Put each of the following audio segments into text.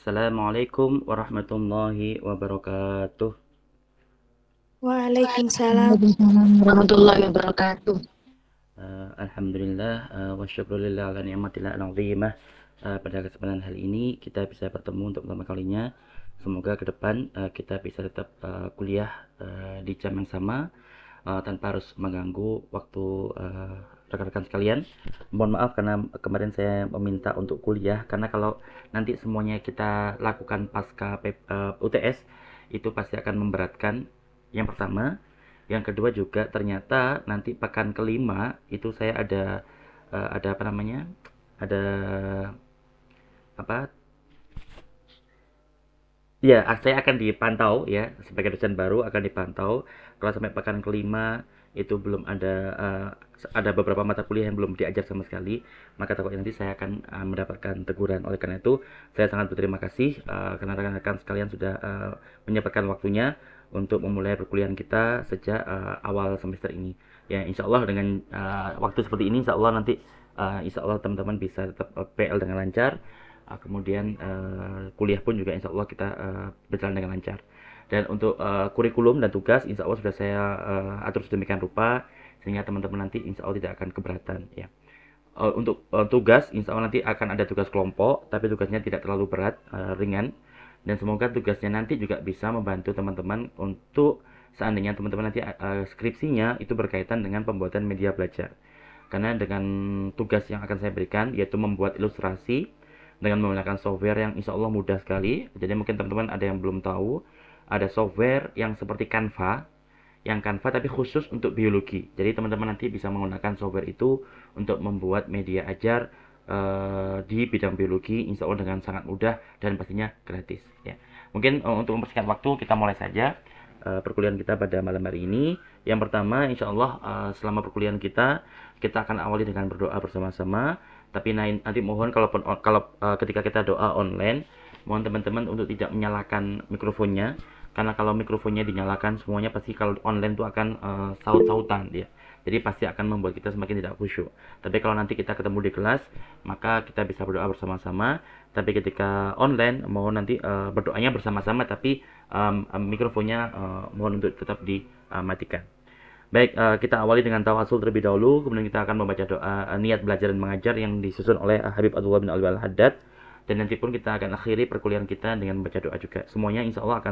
Assalamualaikum warahmatullahi wabarakatuh. Waalaikumsalam. Waalaikumsalam warahmatullahi wabarakatuh. Alhamdulillah wa syukrulillah ala ni'matillah al-azimah. Pada kesempatan hari ini kita bisa bertemu untuk pertama kalinya. Semoga ke depan kita bisa tetap kuliah di jam yang sama tanpa harus mengganggu waktu rekan-rekan sekalian. Mohon maaf karena kemarin saya meminta untuk kuliah, karena kalau nanti semuanya kita lakukan pasca UTS itu pasti akan memberatkan. Yang pertama, yang kedua juga ternyata nanti pekan kelima itu saya ada apa namanya? Ada apa? Ya, saya akan dipantau ya, sebagai dosen baru akan dipantau. Kalau sampai pekan kelima itu belum ada beberapa mata kuliah yang belum diajar sama sekali, maka takutnya nanti saya akan mendapatkan teguran. Oleh karena itu, saya sangat berterima kasih karena rekan-rekan sekalian sudah menyempatkan waktunya untuk memulai perkuliahan kita sejak awal semester ini. Ya, insya Allah dengan waktu seperti ini, insya Allah nanti insya Allah teman-teman bisa tetap PL dengan lancar. Kemudian kuliah pun juga insya Allah kita berjalan dengan lancar. Dan untuk kurikulum dan tugas insya Allah sudah saya atur sedemikian rupa sehingga teman-teman nanti insya Allah tidak akan keberatan ya. Untuk tugas insya Allah nanti akan ada tugas kelompok, tapi tugasnya tidak terlalu berat, ringan. Dan semoga tugasnya nanti juga bisa membantu teman-teman untuk seandainya teman-teman nanti skripsinya itu berkaitan dengan pembuatan media belajar. Karena dengan tugas yang akan saya berikan yaitu membuat ilustrasi dengan menggunakan software yang insya Allah mudah sekali. Jadi mungkin teman-teman ada yang belum tahu, ada software yang seperti Canva, yang Canva tapi khusus untuk biologi. Jadi teman-teman nanti bisa menggunakan software itu untuk membuat media ajar di bidang biologi, insya Allah dengan sangat mudah dan pastinya gratis. Ya. Mungkin untuk mempersingkat waktu kita mulai saja perkuliahan kita pada malam hari ini. Yang pertama, insya Allah selama perkuliahan kita akan awali dengan berdoa bersama-sama. Tapi nanti mohon kalau ketika kita doa online, mohon teman-teman untuk tidak menyalakan mikrofonnya, karena kalau mikrofonnya dinyalakan semuanya pasti kalau online itu akan saut-sautan ya. Jadi pasti akan membuat kita semakin tidak khusyuk. Tapi kalau nanti kita ketemu di kelas, maka kita bisa berdoa bersama-sama. Tapi ketika online, mohon nanti berdoanya bersama-sama, tapi mikrofonnya mohon untuk tetap dimatikan. Baik, kita awali dengan tawasul terlebih dahulu, kemudian kita akan membaca doa niat belajar dan mengajar yang disusun oleh Habib Abdullah bin Alwi Al-Haddad, dan nanti pun kita akan akhiri perkuliahan kita dengan membaca doa juga. Semuanya insya Allah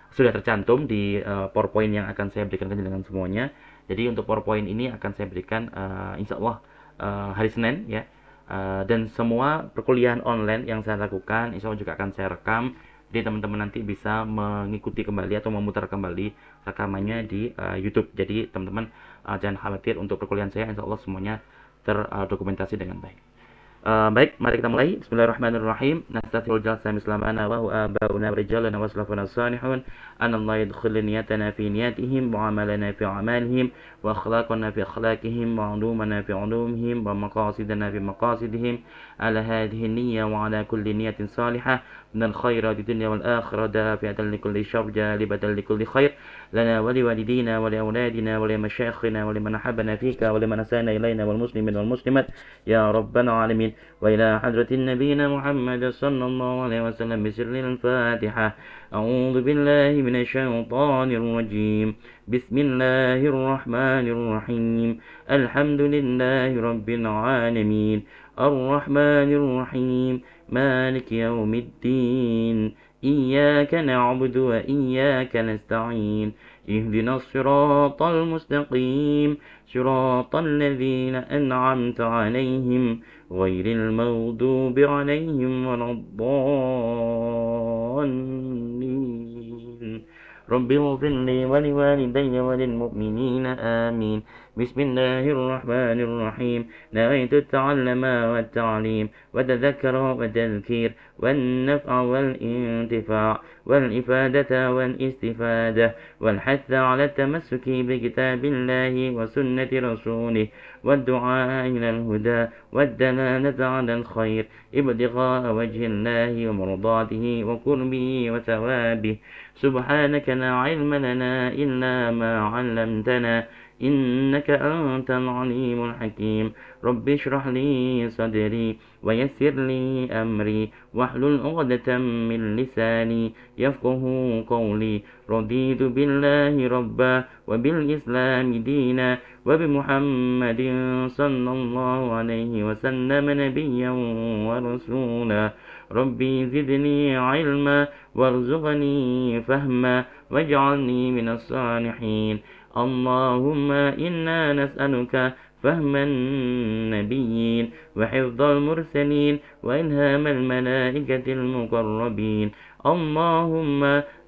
sudah tercantum di PowerPoint yang akan saya berikan dengan semuanya. Jadi untuk PowerPoint ini akan saya berikan insya Allah hari Senin ya. Dan semua perkuliahan online yang saya lakukan insya Allah juga akan saya rekam. Jadi teman-teman nanti bisa mengikuti kembali atau memutar kembali rekamannya di YouTube. Jadi teman-teman jangan khawatir, untuk perkuliahan saya insya Allah semuanya terdokumentasi dengan baik. Baik, mari kita mulai. Bismillahirrahmanirrahim. Nastaghfirul jalsa mislamana wa huwa abauna rijalana wa salafuna salihun. Anallahu yadkhulu niyatana fi niyatihim wa amalana fi amalihim wa akhlaqana fi akhlaqihim wa ulumana fi ulumihim wa maqasidana fi maqasidihim. Ala hadhihi niyya wa ala kulli niyatin salihah min al-khairati dunya wal akhirah dafi'atan li kulli syarr jalibatan li kulli khair lana wa li walidina wa li auladina wa li masyayikhina wa liman ahabbana fika wa liman asana ilaina wal muslimin wal muslimat ya rabbal alamin. وإلى حضرة النبينا محمد صلى الله عليه وسلم بسر الفاتحة. أعوذ بالله من الشيطان الرجيم. بسم الله الرحمن الرحيم. الحمد لله رب العالمين الرحمن الرحيم مالك يوم الدين إياك نعبد وإياك نستعين اهدنا الصراط المستقيم صراط الذين أنعمت عليهم غير المغضوب عليهم ولا الضالين. رب اغفر لي ولوالدي وللمؤمنين آمين. بسم الله الرحمن الرحيم. نويت التعلم والتعليم والتذكر والتذكير والنفع والانتفاع والإفادة والاستفادة والحث على التمسك بكتاب الله وسنة رسوله والدعاء إلى الهدى والدلالة على الخير ابتغاء وجه الله ومرضاته وقربه وثوابه. سبحانك لا علم لنا إلا ما علمتنا إنك أنت العليم الحكيم رب اشرح لي صدري ويسر لي أمري واحلل عقدة من لساني يفقه قولي رضيت بالله ربا وبالإسلام دينا وبمحمد صلى الله عليه وسلم نبيا ورسولا ربي زدني علما وارزقني فهما واجعلني من الصالحين اللهم إنا نسألك فهم النبيين وحفظ المرسلين وإلهام الملائكة المقربين اللهم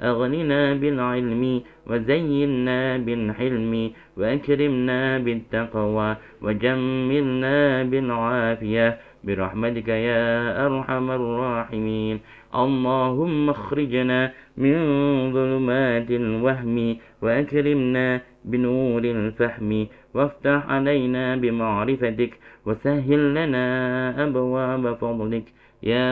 أغننا بالعلم وزينا بالحلم وأكرمنا بالتقوى وجملنا بالعافية برحمتك يا أرحم الراحمين اللهم اخرجنا من ظلمات الوهم وأكرمنا بنور الفهم وافتح علينا بمعرفتك وسهل لنا أبواب فضلك يا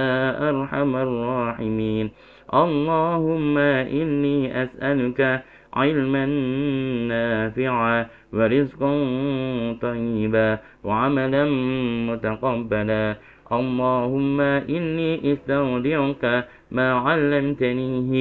أرحم الراحمين اللهم إني أسألك علما نافعا ورزقا طيبا وعملا متقبلا اللهم إني استودعك ما علمتنيه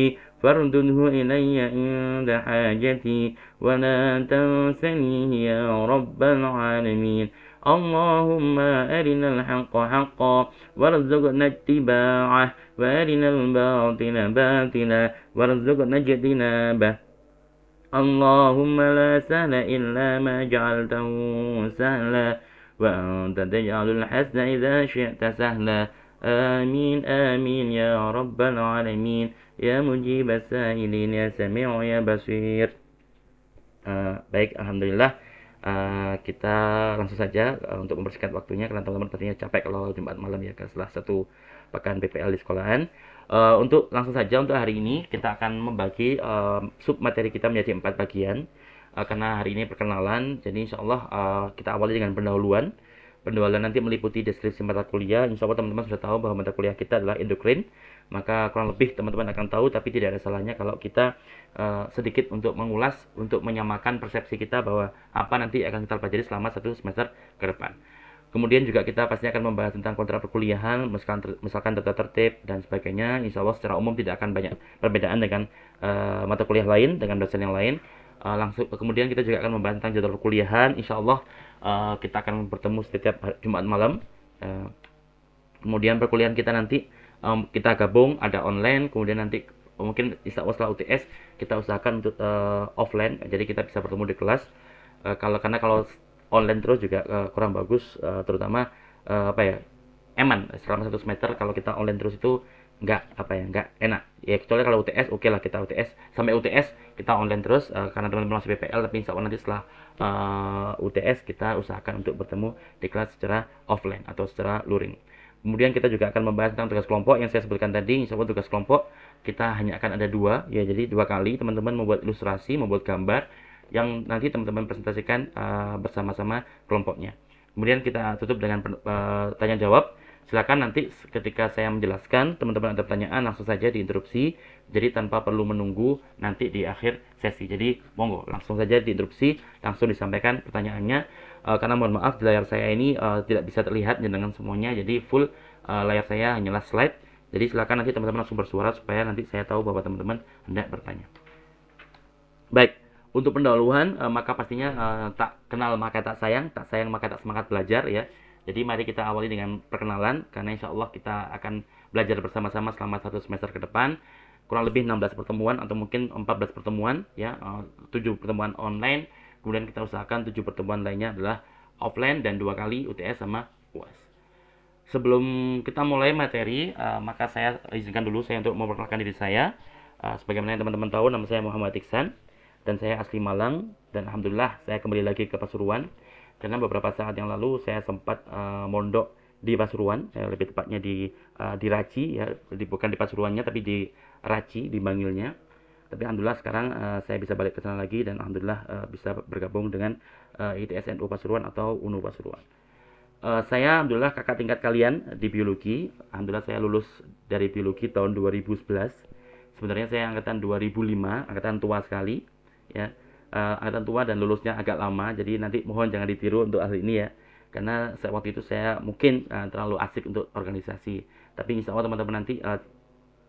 فاردده إلي عند حاجتي ولا تنسنيه يا رب العالمين اللهم أرنا الحق حقا وارزقنا اتباعه وأرنا الباطل باطلا وارزقنا اجتنابه اللهم لا سهل إلا ما جعلته سهلا وأنت تجعل الحزن إذا شئت سهلا آمين آمين يا رب العالمين يا مجيب السائلين يا سميع يا بصير. Baik, alhamdulillah. Kita langsung saja untuk mempersingkat waktunya karena teman-teman pastinya capek kalau Jumat malam ya setelah satu pekan PPL di sekolahan. Untuk langsung saja untuk hari ini kita akan membagi sub materi kita menjadi 4 bagian. Karena hari ini perkenalan, jadi insya Allah kita awali dengan pendahuluan. Pendahuluan nanti meliputi deskripsi mata kuliah. Insya Allah teman-teman sudah tahu bahwa mata kuliah kita adalah endokrin. Maka kurang lebih teman-teman akan tahu, tapi tidak ada salahnya kalau kita sedikit untuk mengulas, untuk menyamakan persepsi kita bahwa apa nanti akan kita pelajari selama satu semester ke depan. Kemudian juga kita pasti akan membahas tentang kontrak perkuliahan, misalkan tata tertib dan sebagainya. Insya Allah secara umum tidak akan banyak perbedaan dengan mata kuliah lain, dengan dosen yang lain. Langsung kemudian kita juga akan membahas tentang jadwal perkuliahan. Insya Allah kita akan bertemu setiap Jumat malam. Kemudian perkuliahan kita nanti kita gabung, ada online, kemudian nanti mungkin insya Allah setelah UTS kita usahakan untuk offline, jadi kita bisa bertemu di kelas. Karena kalau online terus juga kurang bagus, terutama eman selama satu semester. Kalau kita online terus itu nggak enak ya, kecuali kalau UTS oke lah, kita UTS sampai UTS kita online terus karena teman-teman masih PPL, tapi insya Allah nanti setelah UTS kita usahakan untuk bertemu di kelas secara offline atau secara luring. Kemudian kita juga akan membahas tentang tugas kelompok yang saya sebutkan tadi. Insya Allah tugas kelompok kita hanya akan ada 2 ya, jadi 2 kali teman-teman membuat ilustrasi, membuat gambar yang nanti teman-teman presentasikan bersama-sama kelompoknya. Kemudian kita tutup dengan tanya jawab. Silakan nanti ketika saya menjelaskan teman-teman ada pertanyaan langsung saja diinterupsi, jadi tanpa perlu menunggu nanti di akhir sesi. Jadi monggo langsung saja diinterupsi, langsung disampaikan pertanyaannya. Karena mohon maaf di layar saya ini tidak bisa terlihat dengan semuanya, jadi full layar saya hanyalah slide. Jadi silakan nanti teman-teman langsung bersuara supaya nanti saya tahu bahwa teman-teman hendak bertanya. Baik, untuk pendahuluan maka pastinya tak kenal maka tak sayang maka tak semangat belajar ya. Jadi mari kita awali dengan perkenalan, karena insya Allah kita akan belajar bersama-sama selama 1 semester ke depan. Kurang lebih 16 pertemuan atau mungkin 14 pertemuan ya, 7 pertemuan online. Kemudian kita usahakan 7 pertemuan lainnya adalah offline dan 2 kali UTS sama UAS. Sebelum kita mulai materi, maka saya izinkan dulu saya untuk memperkenalkan diri saya. Sebagaimana yang teman-teman tahu, nama saya Muhammad Iksan dan saya asli Malang, dan alhamdulillah saya kembali lagi ke Pasuruan. Karena beberapa saat yang lalu saya sempat mondok di Pasuruan, lebih tepatnya di Raci ya, bukan di Pasuruannya tapi di Raci, di Bangilnya. Tapi alhamdulillah sekarang saya bisa balik ke sana lagi dan alhamdulillah bisa bergabung dengan ITSNU Pasuruan atau UNU Pasuruan. Saya alhamdulillah kakak tingkat kalian di biologi. Alhamdulillah saya lulus dari biologi tahun 2011. Sebenarnya saya angkatan 2005, angkatan tua sekali ya. angkatan tua dan lulusnya agak lama, jadi nanti mohon jangan ditiru untuk hal ini ya, karena waktu itu saya mungkin terlalu asik untuk organisasi. Tapi insya Allah teman-teman nanti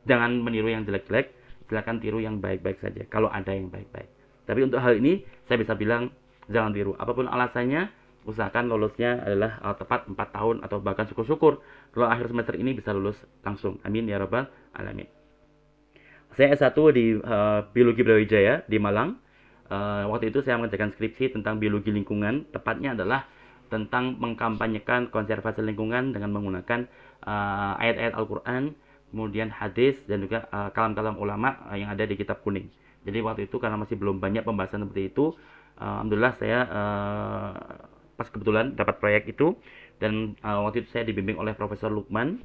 jangan meniru yang jelek-jelek, silakan tiru yang baik-baik saja kalau ada yang baik-baik. Tapi untuk hal ini saya bisa bilang jangan tiru, apapun alasannya usahakan lulusnya adalah tepat 4 tahun, atau bahkan syukur-syukur kalau akhir semester ini bisa lulus langsung, amin ya rabbal alamin. Saya S1 di Biologi Brawijaya di Malang. Waktu itu saya mengerjakan skripsi tentang biologi lingkungan, tepatnya adalah tentang mengkampanyekan konservasi lingkungan dengan menggunakan ayat-ayat Al-Quran, kemudian hadis, dan juga kalam-kalam ulama yang ada di kitab kuning. Jadi waktu itu karena masih belum banyak pembahasan seperti itu, alhamdulillah saya pas kebetulan dapat proyek itu, dan waktu itu saya dibimbing oleh Profesor Lukman,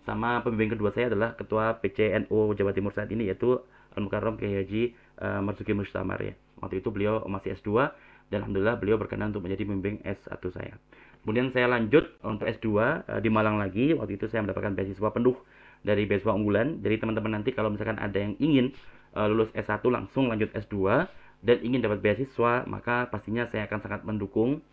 sama pembimbing kedua saya adalah Ketua PCNU Jawa Timur saat ini, yaitu Al-Mukarram Kiai Haji Marzuki Mustamar ya. Waktu itu beliau masih S2, dan alhamdulillah beliau berkenan untuk menjadi pembimbing S1 saya. Kemudian saya lanjut untuk S2 di Malang lagi. Waktu itu saya mendapatkan beasiswa penuh dari beasiswa unggulan. Jadi teman-teman nanti kalau misalkan ada yang ingin lulus S1 langsung lanjut S2 dan ingin dapat beasiswa, maka pastinya saya akan sangat mendukung.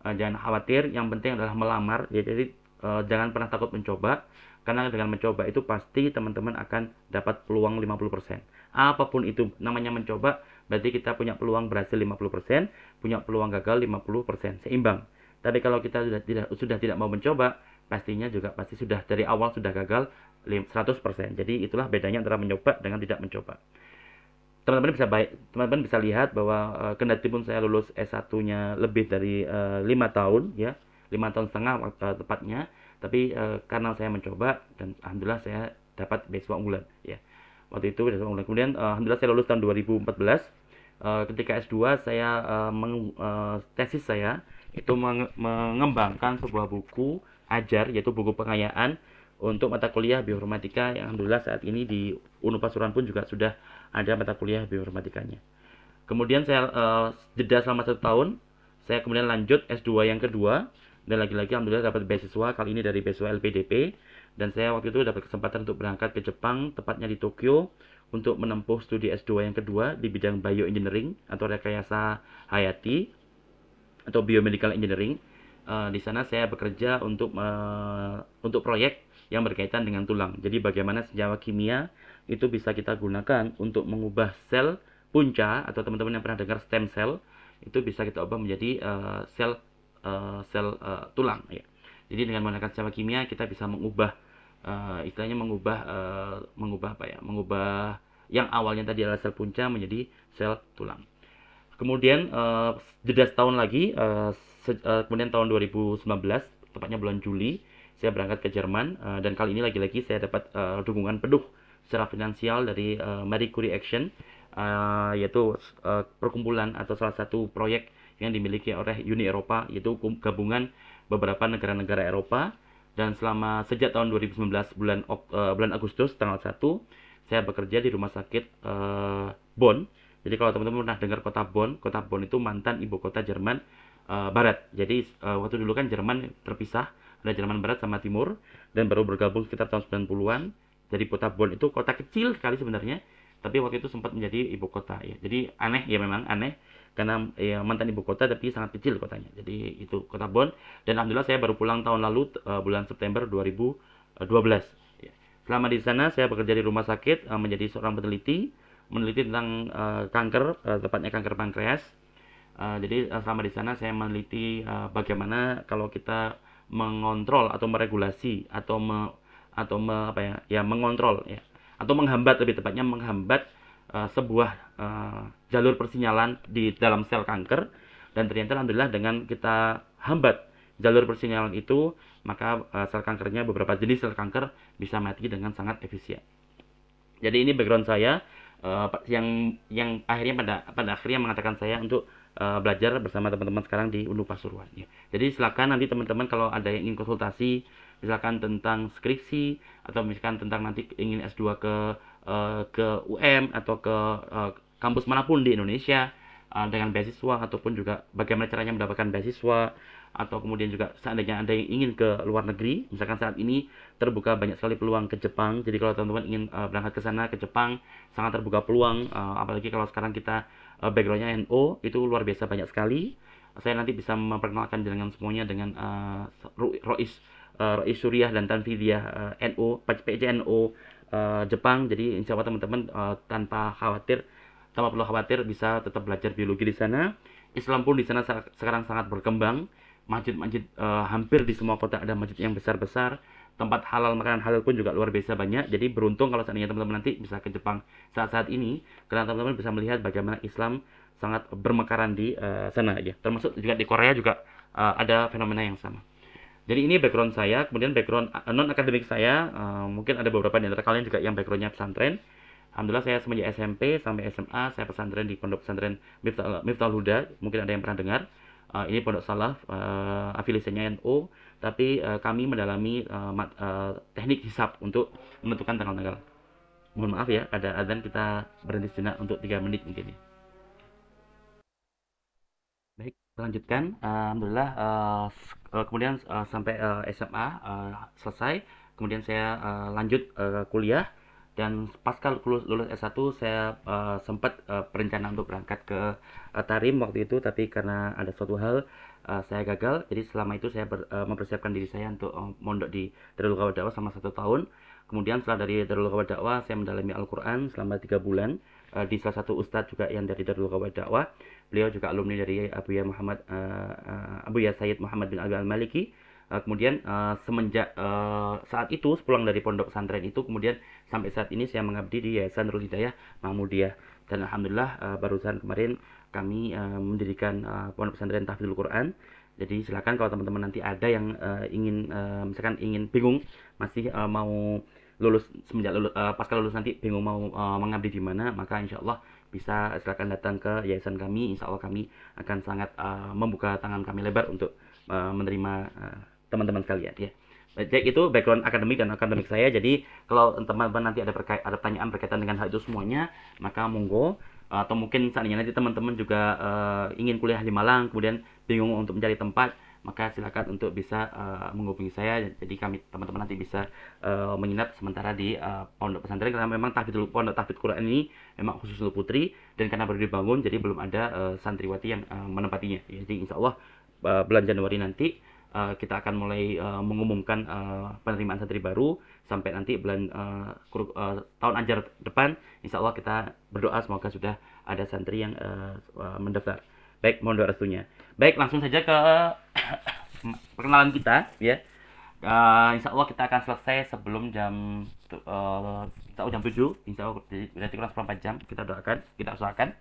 Jangan khawatir, yang penting adalah melamar ya. Jadi jangan pernah takut mencoba, karena dengan mencoba itu pasti teman-teman akan dapat peluang 50%. Apapun itu namanya mencoba, berarti kita punya peluang berhasil 50%, punya peluang gagal 50%, seimbang. Tapi kalau kita sudah tidak mau mencoba, pastinya juga pasti sudah dari awal sudah gagal 100%. Jadi itulah bedanya antara mencoba dengan tidak mencoba. Teman-teman bisa lihat bahwa kendati pun saya lulus S1-nya lebih dari 5 tahun ya, 5 tahun setengah tepatnya, tapi karena saya mencoba dan alhamdulillah saya dapat beasiswa unggulan ya. Waktu itu beasiswa unggulan. Kemudian alhamdulillah saya lulus tahun 2014. Ketika S2 saya tesis saya itu mengembangkan sebuah buku ajar, yaitu buku pengayaan untuk mata kuliah bioinformatika, yang alhamdulillah saat ini di Unpad Pasuruan pun juga sudah ada mata kuliah bioinformatikanya. Kemudian saya jeda selama 1 tahun, saya kemudian lanjut S2 yang kedua, dan lagi-lagi alhamdulillah dapat beasiswa, kali ini dari beasiswa LPDP, dan saya waktu itu dapat kesempatan untuk berangkat ke Jepang, tepatnya di Tokyo, untuk menempuh studi S2 yang kedua di bidang bioengineering atau rekayasa hayati atau biomedical engineering. Di sana saya bekerja untuk proyek yang berkaitan dengan tulang. Jadi bagaimana senyawa kimia itu bisa kita gunakan untuk mengubah sel punca, atau teman-teman yang pernah dengar stem cell, itu bisa kita ubah menjadi sel tulang ya. Jadi dengan menggunakan senyawa kimia kita bisa mengubah istilahnya mengubah apa ya? Mengubah yang awalnya tadi adalah sel punca menjadi sel tulang. Kemudian jeda setahun lagi, kemudian tahun 2019, tepatnya bulan Juli, saya berangkat ke Jerman, dan kali ini lagi-lagi saya dapat dukungan penuh secara finansial dari Marie Curie Action, yaitu perkumpulan atau salah satu proyek yang dimiliki oleh Uni Eropa, yaitu gabungan beberapa negara-negara Eropa. Dan sejak tahun 2019 bulan Agustus tanggal 1, saya bekerja di rumah sakit Bonn. Jadi kalau teman-teman pernah dengar kota Bonn itu mantan ibu kota Jerman Barat. Jadi waktu dulu kan Jerman terpisah, ada Jerman Barat sama Timur, dan baru bergabung sekitar tahun 90-an. Jadi kota Bonn itu kota kecil sekali sebenarnya, tapi waktu itu sempat menjadi ibu kota ya. Jadi aneh ya, memang aneh, karena ya, mantan ibu kota tapi sangat kecil kotanya. Jadi itu kota Bonn, dan alhamdulillah saya baru pulang tahun lalu bulan September 2012 ya. Selama di sana saya bekerja di rumah sakit menjadi seorang meneliti tentang kanker, tepatnya kanker pankreas. Jadi selama di sana saya meneliti bagaimana kalau kita mengontrol atau meregulasi atau mengontrol ya, atau menghambat, lebih tepatnya menghambat sebuah jalur persinyalan di dalam sel kanker. Dan ternyata alhamdulillah dengan kita hambat jalur persinyalan itu, maka sel kankernya, beberapa jenis sel kanker bisa mati dengan sangat efisien. Jadi ini background saya yang akhirnya pada akhirnya mengatakan saya untuk belajar bersama teman-teman sekarang di Unpad Pasuruan ya. Jadi silakan nanti teman-teman kalau ada yang ingin konsultasi, misalkan tentang skripsi, atau misalkan tentang nanti ingin S2 ke UM atau ke kampus manapun di Indonesia dengan beasiswa, ataupun juga bagaimana caranya mendapatkan beasiswa, atau kemudian juga seandainya Anda yang ingin ke luar negeri, misalkan saat ini terbuka banyak sekali peluang ke Jepang. Jadi kalau teman-teman ingin berangkat ke sana ke Jepang, sangat terbuka peluang, apalagi kalau sekarang kita backgroundnya NO, itu luar biasa banyak sekali. Saya nanti bisa memperkenalkan dengan semuanya dengan Rois Suriah dan Tanfidiyah NO, PCNO Jepang. Jadi insya Allah teman-teman tanpa perlu khawatir bisa tetap belajar biologi di sana. Islam pun di sana sekarang sangat berkembang. Masjid-masjid hampir di semua kota ada masjid yang besar-besar. Tempat halal, makanan halal pun juga luar biasa banyak. Jadi beruntung kalau seandainya teman-teman nanti bisa ke Jepang saat-saat ini, karena teman-teman bisa melihat bagaimana Islam sangat bermekaran di sana ya. Termasuk juga di Korea juga ada fenomena yang sama. Jadi ini background saya, kemudian background non akademik saya, mungkin ada beberapa di antara kalian juga yang backgroundnya pesantren. Alhamdulillah saya semenjak SMP sampai SMA saya pesantren di pondok pesantren Miftahul Huda, mungkin ada yang pernah dengar. Ini pondok salaf, afiliasinya NU, tapi kami mendalami teknik hisab untuk menentukan tanggal-tanggal. Mohon maaf ya, ada azan, kita berhenti sejenak untuk 3 menit mungkin ya. Baik, lanjutkan. Alhamdulillah, kemudian sampai SMA selesai, kemudian saya lanjut kuliah, dan pasca lulus S1 saya sempat berencana untuk berangkat ke Tarim waktu itu, tapi karena ada suatu hal saya gagal. Jadi selama itu saya mempersiapkan diri saya untuk mondok di Darul Qawat Dakwah selama 1 tahun. Kemudian setelah dari Darul Qawat Dakwah saya mendalami Al-Quran selama 3 bulan di salah satu ustadz juga yang dari Darul Qawat Dakwah. Beliau juga alumni dari Abu Ya Sayyid Muhammad bin Abi Al-Maliki. Kemudian semenjak saat itu pulang dari pondok pesantren itu, kemudian sampai saat ini saya mengabdi di Yayasan Nurul Hidayah Mahmudiyah. Dan alhamdulillah barusan kemarin kami mendirikan pondok pesantren Tahfidzul Quran. Jadi silakan kalau teman-teman nanti ada yang ingin misalkan ingin bingung masih mau lulus semenjak pasca lulus nanti bingung mau mengabdi di mana, maka insya Allah bisa silakan datang ke yayasan kami. Insya Allah kami akan sangat membuka tangan kami lebar untuk menerima teman-teman sekalian ya. Jadi itu background akademik dan akademik saya. Jadi kalau teman-teman nanti ada pertanyaan berkaitan dengan hal itu semuanya, maka monggo. Atau mungkin seandainya nanti teman-teman juga ingin kuliah di Malang, kemudian bingung untuk mencari tempat, maka silakan untuk bisa menghubungi saya. Jadi kami teman-teman nanti bisa menginap sementara di pondok pesantren, karena memang pondok tahfidz Quran ini memang khusus untuk putri, dan karena baru dibangun jadi belum ada santriwati yang menempatinya. Jadi insya Allah bulan Januari nanti kita akan mulai mengumumkan penerimaan santri baru sampai nanti bulan tahun ajar depan. Insya Allah kita berdoa semoga sudah ada santri yang mendaftar. Baik, mohon doa restunya. Baik, langsung saja ke perkenalan kita ya. Insya Allah kita akan selesai sebelum jam 7. Insya Allah, jadi berarti kurang 4 jam. Kita doakan, kita usahakan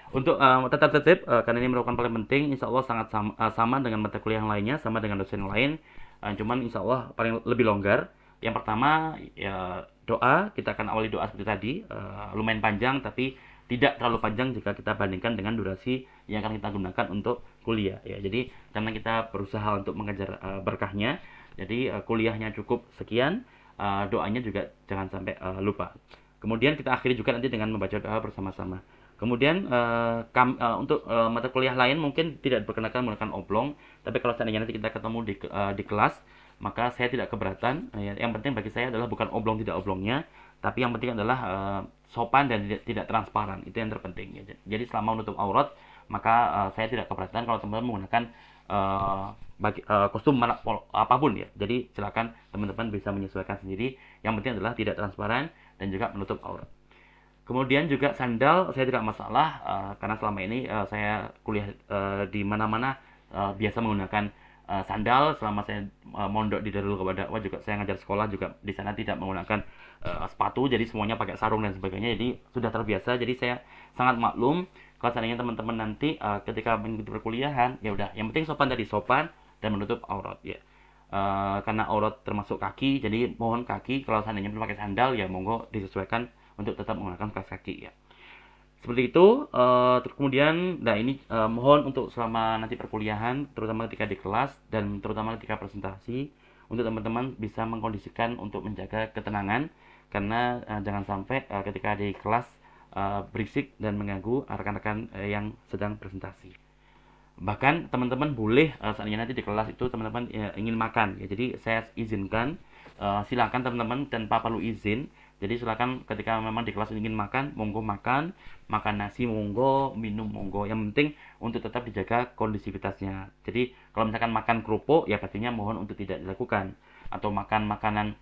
untuk tetap tertib karena ini merupakan paling penting. Insya Allah sangat sama dengan mata kuliah yang lainnya, sama dengan dosen yang lain. Cuman insya Allah paling lebih longgar. Yang pertama ya doa, kita akan awali doa seperti tadi, lumayan panjang tapi tidak terlalu panjang jika kita bandingkan dengan durasi yang akan kita gunakan untuk kuliah ya. Jadi karena kita berusaha untuk mengejar berkahnya, jadi kuliahnya cukup sekian, doanya juga jangan sampai lupa. Kemudian kita akhiri juga nanti dengan membaca doa bersama-sama. Kemudian untuk mata kuliah lain mungkin tidak diperkenakan menggunakan oblong, tapi kalau seandainya nanti kita ketemu di kelas, maka saya tidak keberatan. Yang penting bagi saya adalah bukan oblong tidak oblongnya, tapi yang penting adalah sopan dan tidak transparan. Itu yang terpenting. Jadi selama menutup aurat, maka saya tidak keberatan kalau teman-teman menggunakan kostum apapun ya. Jadi silakan teman-teman bisa menyesuaikan sendiri. Yang penting adalah tidak transparan dan juga menutup aurat. Kemudian juga sandal saya tidak masalah, karena selama ini saya kuliah di mana-mana biasa menggunakan sandal. Selama saya mondok di Darul Qawat Dakwah juga saya ngajar sekolah juga di sana tidak menggunakan sepatu, jadi semuanya pakai sarung dan sebagainya. Jadi sudah terbiasa. Jadi saya sangat maklum kalau seandainya teman-teman nanti ketika mengikuti perkuliahan, ya udah yang penting sopan dan menutup aurat ya. Karena aurat termasuk kaki, jadi mohon kaki kalau seandainya pakai sandal ya monggo disesuaikan untuk tetap menggunakan kaos kaki ya. Seperti itu. Kemudian nah ini mohon untuk selama nanti perkuliahan, terutama ketika di kelas dan terutama ketika presentasi, untuk teman-teman bisa mengkondisikan untuk menjaga ketenangan, karena jangan sampai ketika di kelas berisik dan mengganggu rekan-rekan yang sedang presentasi. Bahkan teman-teman boleh seandainya nanti di kelas itu teman-teman ingin makan ya, jadi saya izinkan, silakan teman-teman tanpa perlu izin. Jadi silakan ketika memang di kelas ingin makan, monggo makan, makan nasi monggo, minum monggo. Yang penting untuk tetap dijaga kondisivitasnya. Jadi kalau misalkan makan kerupuk ya pastinya mohon untuk tidak dilakukan, atau makan makanan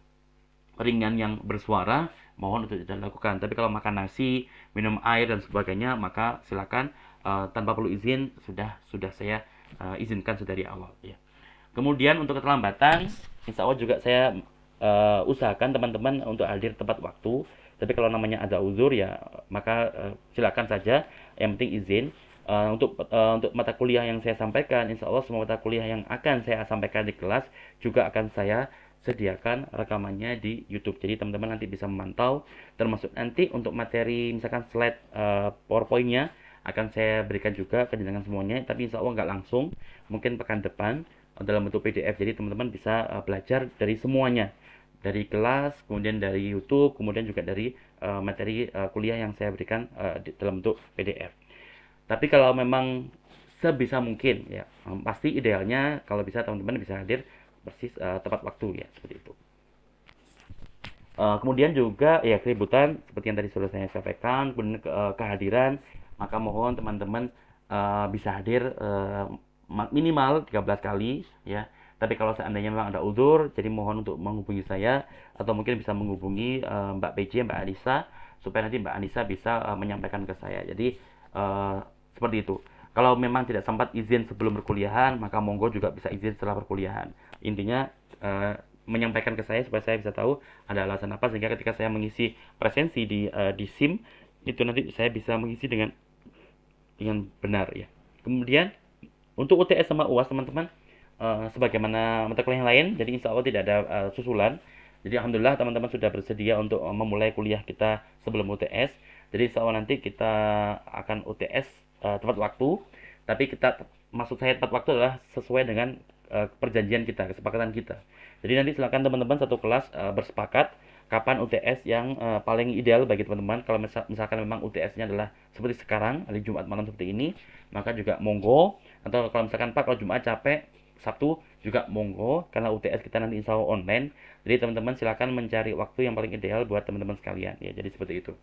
ringan yang bersuara mohon untuk tidak dilakukan. Tapi kalau makan nasi, minum air dan sebagainya, maka silakan tanpa perlu izin, sudah saya izinkan sudah dari awal ya. Kemudian untuk keterlambatan, insya Allah juga saya usahakan teman-teman untuk hadir tepat waktu. Tapi kalau namanya ada uzur ya maka silakan saja, yang penting izin. Untuk mata kuliah yang saya sampaikan, insya Allah semua mata kuliah yang akan saya sampaikan di kelas juga akan saya sediakan rekamannya di YouTube. Jadi teman-teman nanti bisa memantau, termasuk nanti untuk materi misalkan slide PowerPoint-nya akan saya berikan juga kejenengan semuanya, tapi insya Allah nggak langsung, mungkin pekan depan dalam bentuk PDF. Jadi teman-teman bisa belajar dari semuanya, dari kelas, kemudian dari YouTube, kemudian juga dari materi kuliah yang saya berikan dalam bentuk PDF. Tapi kalau memang sebisa mungkin ya, pasti idealnya kalau bisa teman-teman bisa hadir persis tepat waktu ya, seperti itu. Kemudian juga ya keributan seperti yang tadi sudah saya sampaikan, kemudian kehadiran, maka mohon teman-teman bisa hadir minimal 13 kali ya. Tapi kalau seandainya memang ada uzur, jadi mohon untuk menghubungi saya, atau mungkin bisa menghubungi Mbak PJ, Mbak Anissa, supaya nanti Mbak Anissa bisa menyampaikan ke saya. Jadi seperti itu. Kalau memang tidak sempat izin sebelum perkuliahan, maka monggo juga bisa izin setelah perkuliahan. Intinya menyampaikan ke saya supaya saya bisa tahu ada alasan apa, sehingga ketika saya mengisi presensi di SIM itu nanti saya bisa mengisi dengan benar ya. Kemudian untuk UTS sama UAS teman-teman sebagaimana mata kuliah yang lain, jadi insya Allah tidak ada susulan. Jadi alhamdulillah teman-teman sudah bersedia untuk memulai kuliah kita sebelum UTS. Jadi insya Allah nanti kita akan UTS tepat waktu, tapi maksud saya tepat waktu adalah sesuai dengan perjanjian kita, kesepakatan kita. Jadi nanti silakan teman-teman satu kelas bersepakat kapan UTS yang paling ideal bagi teman-teman. Kalau misalkan memang UTS-nya adalah seperti sekarang, hari Jumat malam seperti ini, maka juga monggo. Atau kalau misalkan Pak kalau Jumat capek, Sabtu juga monggo, karena UTS kita nanti insya Allah online. Jadi teman-teman silakan mencari waktu yang paling ideal buat teman-teman sekalian ya. Jadi seperti itu.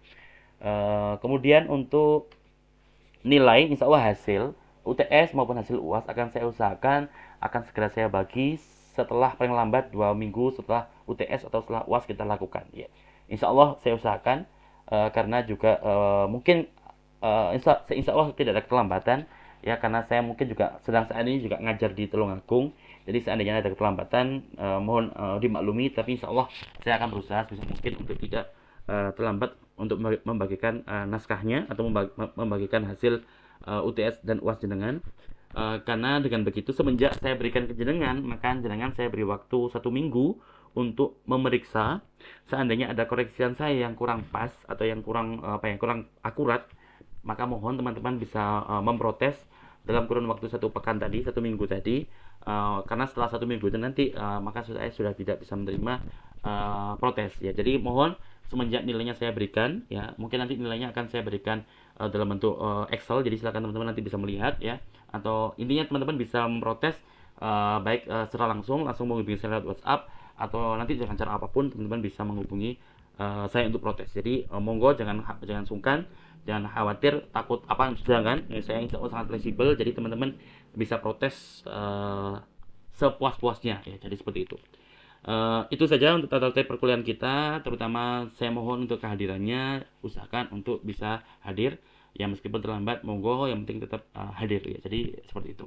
Kemudian untuk nilai, insya Allah hasil UTS maupun hasil UAS akan saya usahakan akan segera saya bagi setelah paling lambat 2 minggu setelah UTS atau setelah UAS kita lakukan ya. Insya Allah saya usahakan karena juga mungkin insya Allah tidak ada keterlambatan ya, karena saya mungkin juga sedang saat ini juga ngajar di Tulungagung. Jadi seandainya ada keterlambatan mohon dimaklumi, tapi insya Allah saya akan berusaha sebisa mungkin untuk tidak terlambat untuk membagikan naskahnya atau membagikan hasil UTS dan UAS jenengan. Karena dengan begitu semenjak saya berikan ke jenengan, maka jenengan saya beri waktu 1 minggu untuk memeriksa. Seandainya ada koreksian saya yang kurang pas atau yang kurang kurang akurat, maka mohon teman-teman bisa memprotes dalam kurun waktu 1 pekan tadi, 1 minggu tadi. Karena setelah 1 minggu itu nanti maka saya sudah tidak bisa menerima protes ya. Jadi mohon semenjak nilainya saya berikan ya, mungkin nanti nilainya akan saya berikan dalam bentuk Excel. Jadi silakan teman-teman nanti bisa melihat ya, atau intinya teman-teman bisa memprotes baik secara langsung menghubungi saya lewat WhatsApp, atau nanti dengan cara apapun teman-teman bisa menghubungi saya untuk protes. Jadi monggo jangan sungkan, jangan khawatir, takut apa, jangan. Saya insya Allah sangat fleksibel, jadi teman-teman bisa protes sepuas-puasnya ya. Jadi seperti itu. Itu saja untuk tata tertib perkuliahan kita, terutama saya mohon untuk kehadirannya, usahakan untuk bisa hadir ya, meskipun terlambat monggo, yang penting tetap hadir ya. Jadi seperti itu.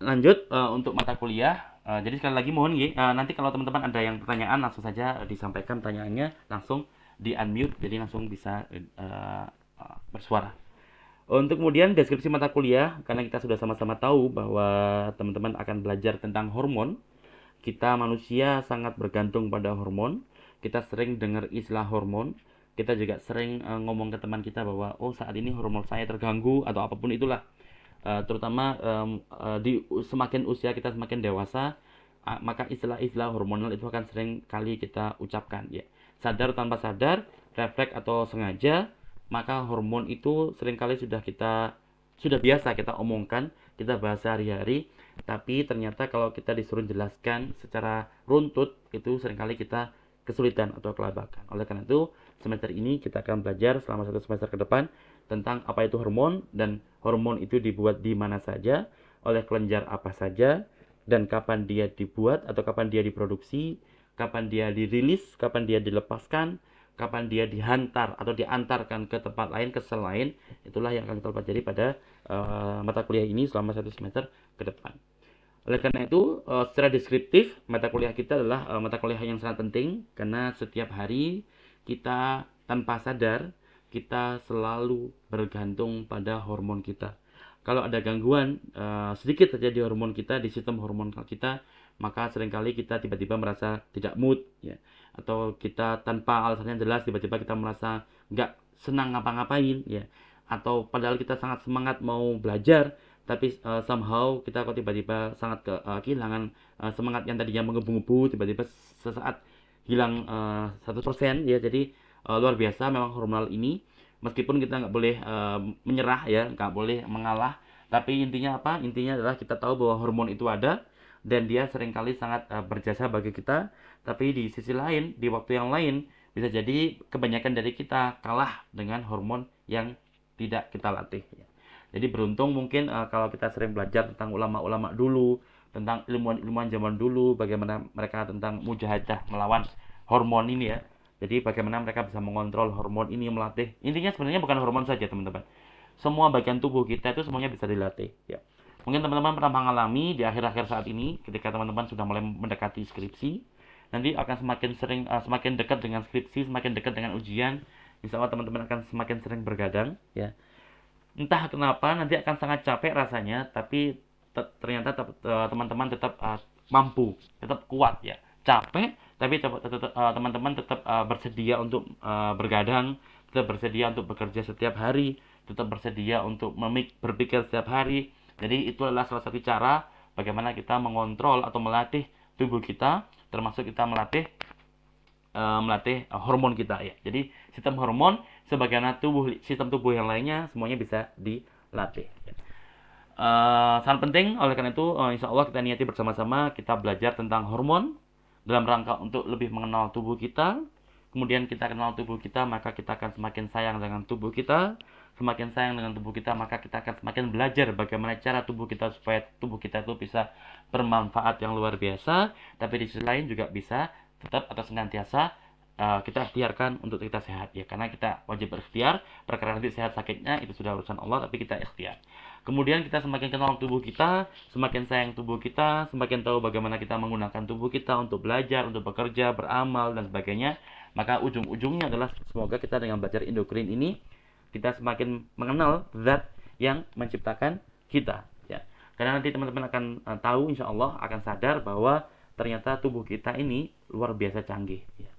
Lanjut untuk mata kuliah. Jadi sekali lagi mohon ya, nanti kalau teman-teman ada yang pertanyaan langsung saja disampaikan pertanyaannya, langsung di unmute, jadi langsung bisa bersuara. Untuk kemudian deskripsi mata kuliah, karena kita sudah sama-sama tahu bahwa teman-teman akan belajar tentang hormon. Kita manusia sangat bergantung pada hormon. Kita sering dengar istilah hormon. Kita juga sering ngomong ke teman kita bahwa oh saat ini hormon saya terganggu atau apapun itulah. Terutama semakin usia kita semakin dewasa, maka istilah-istilah hormonal itu akan sering kali kita ucapkan ya. Sadar tanpa sadar, refleks atau sengaja, maka hormon itu seringkali sudah kita sudah biasa kita omongkan, kita bahas sehari-hari, tapi ternyata kalau kita disuruh jelaskan secara runtut itu seringkali kita kesulitan atau kelabakan. Oleh karena itu, semester ini kita akan belajar selama 1 semester ke depan tentang apa itu hormon, dan hormon itu dibuat di mana saja, oleh kelenjar apa saja, dan kapan dia dibuat atau kapan dia diproduksi, kapan dia dirilis, kapan dia dilepaskan, kapan dia dihantar atau diantarkan ke tempat lain, ke sel lain. Itulah yang akan kita pelajari pada mata kuliah ini selama 1 semester ke depan. Oleh karena itu, secara deskriptif, mata kuliah kita adalah mata kuliah yang sangat penting, karena setiap hari kita tanpa sadar, kita selalu bergantung pada hormon kita. Kalau ada gangguan sedikit saja di hormon kita, di sistem hormon kita, maka seringkali kita tiba-tiba merasa tidak mood, ya, atau kita tanpa alasannya jelas tiba-tiba kita merasa nggak senang ngapa-ngapain, ya, atau padahal kita sangat semangat mau belajar, tapi somehow kita kok tiba-tiba sangat kehilangan semangat yang tadinya menggebu-gebu, tiba-tiba sesaat hilang 100%, ya. Jadi luar biasa memang hormonal ini, meskipun kita nggak boleh menyerah, ya, nggak boleh mengalah, tapi intinya apa? Intinya adalah kita tahu bahwa hormon itu ada, dan dia seringkali sangat berjasa bagi kita. Tapi di sisi lain, di waktu yang lain, bisa jadi kebanyakan dari kita kalah dengan hormon yang tidak kita latih, ya. Jadi beruntung mungkin kalau kita sering belajar tentang ulama-ulama dulu, tentang ilmuwan-ilmuwan zaman dulu, bagaimana mereka tentang mujahadah melawan hormon ini, ya. Jadi bagaimana mereka bisa mengontrol hormon ini, melatih. Intinya sebenarnya bukan hormon saja, teman-teman. Semua bagian tubuh kita itu semuanya bisa dilatih, ya. Mungkin teman-teman pernah mengalami di akhir-akhir saat ini, ketika teman-teman sudah mulai mendekati skripsi, nanti akan semakin dekat dengan skripsi, semakin dekat dengan ujian, insya Allah teman-teman akan semakin sering bergadang, ya. Entah kenapa nanti akan sangat capek rasanya, tapi ternyata teman-teman tetap mampu, tetap kuat, ya. Capek, tapi teman-teman tetap bersedia untuk bergadang, tetap bersedia untuk bekerja setiap hari, tetap bersedia untuk berpikir setiap hari. Jadi itu adalah salah satu cara bagaimana kita mengontrol atau melatih tubuh kita, termasuk kita melatih hormon kita, ya. Jadi sistem hormon sebagaimana sistem tubuh yang lainnya semuanya bisa dilatih, ya. Sangat penting, oleh karena itu insya Allah kita niati bersama-sama kita belajar tentang hormon dalam rangka untuk lebih mengenal tubuh kita. Kemudian kita kenal tubuh kita, maka kita akan semakin sayang dengan tubuh kita. Semakin sayang dengan tubuh kita, maka kita akan semakin belajar bagaimana cara tubuh kita supaya tubuh kita itu bisa bermanfaat yang luar biasa. Tapi di sisi lain juga bisa tetap atau senantiasa kita ikhtiarkan untuk kita sehat, ya. Karena kita wajib berikhtiar, perkara nanti sehat sakitnya itu sudah urusan Allah, tapi kita ikhtiar. Kemudian kita semakin kenal tubuh kita, semakin sayang tubuh kita, semakin tahu bagaimana kita menggunakan tubuh kita untuk belajar, untuk bekerja, beramal, dan sebagainya. Maka ujung-ujungnya adalah semoga kita dengan belajar endokrin ini, kita semakin mengenal zat yang menciptakan kita, ya. Karena nanti teman-teman akan tahu, insya Allah akan sadar bahwa ternyata tubuh kita ini luar biasa canggih, ya.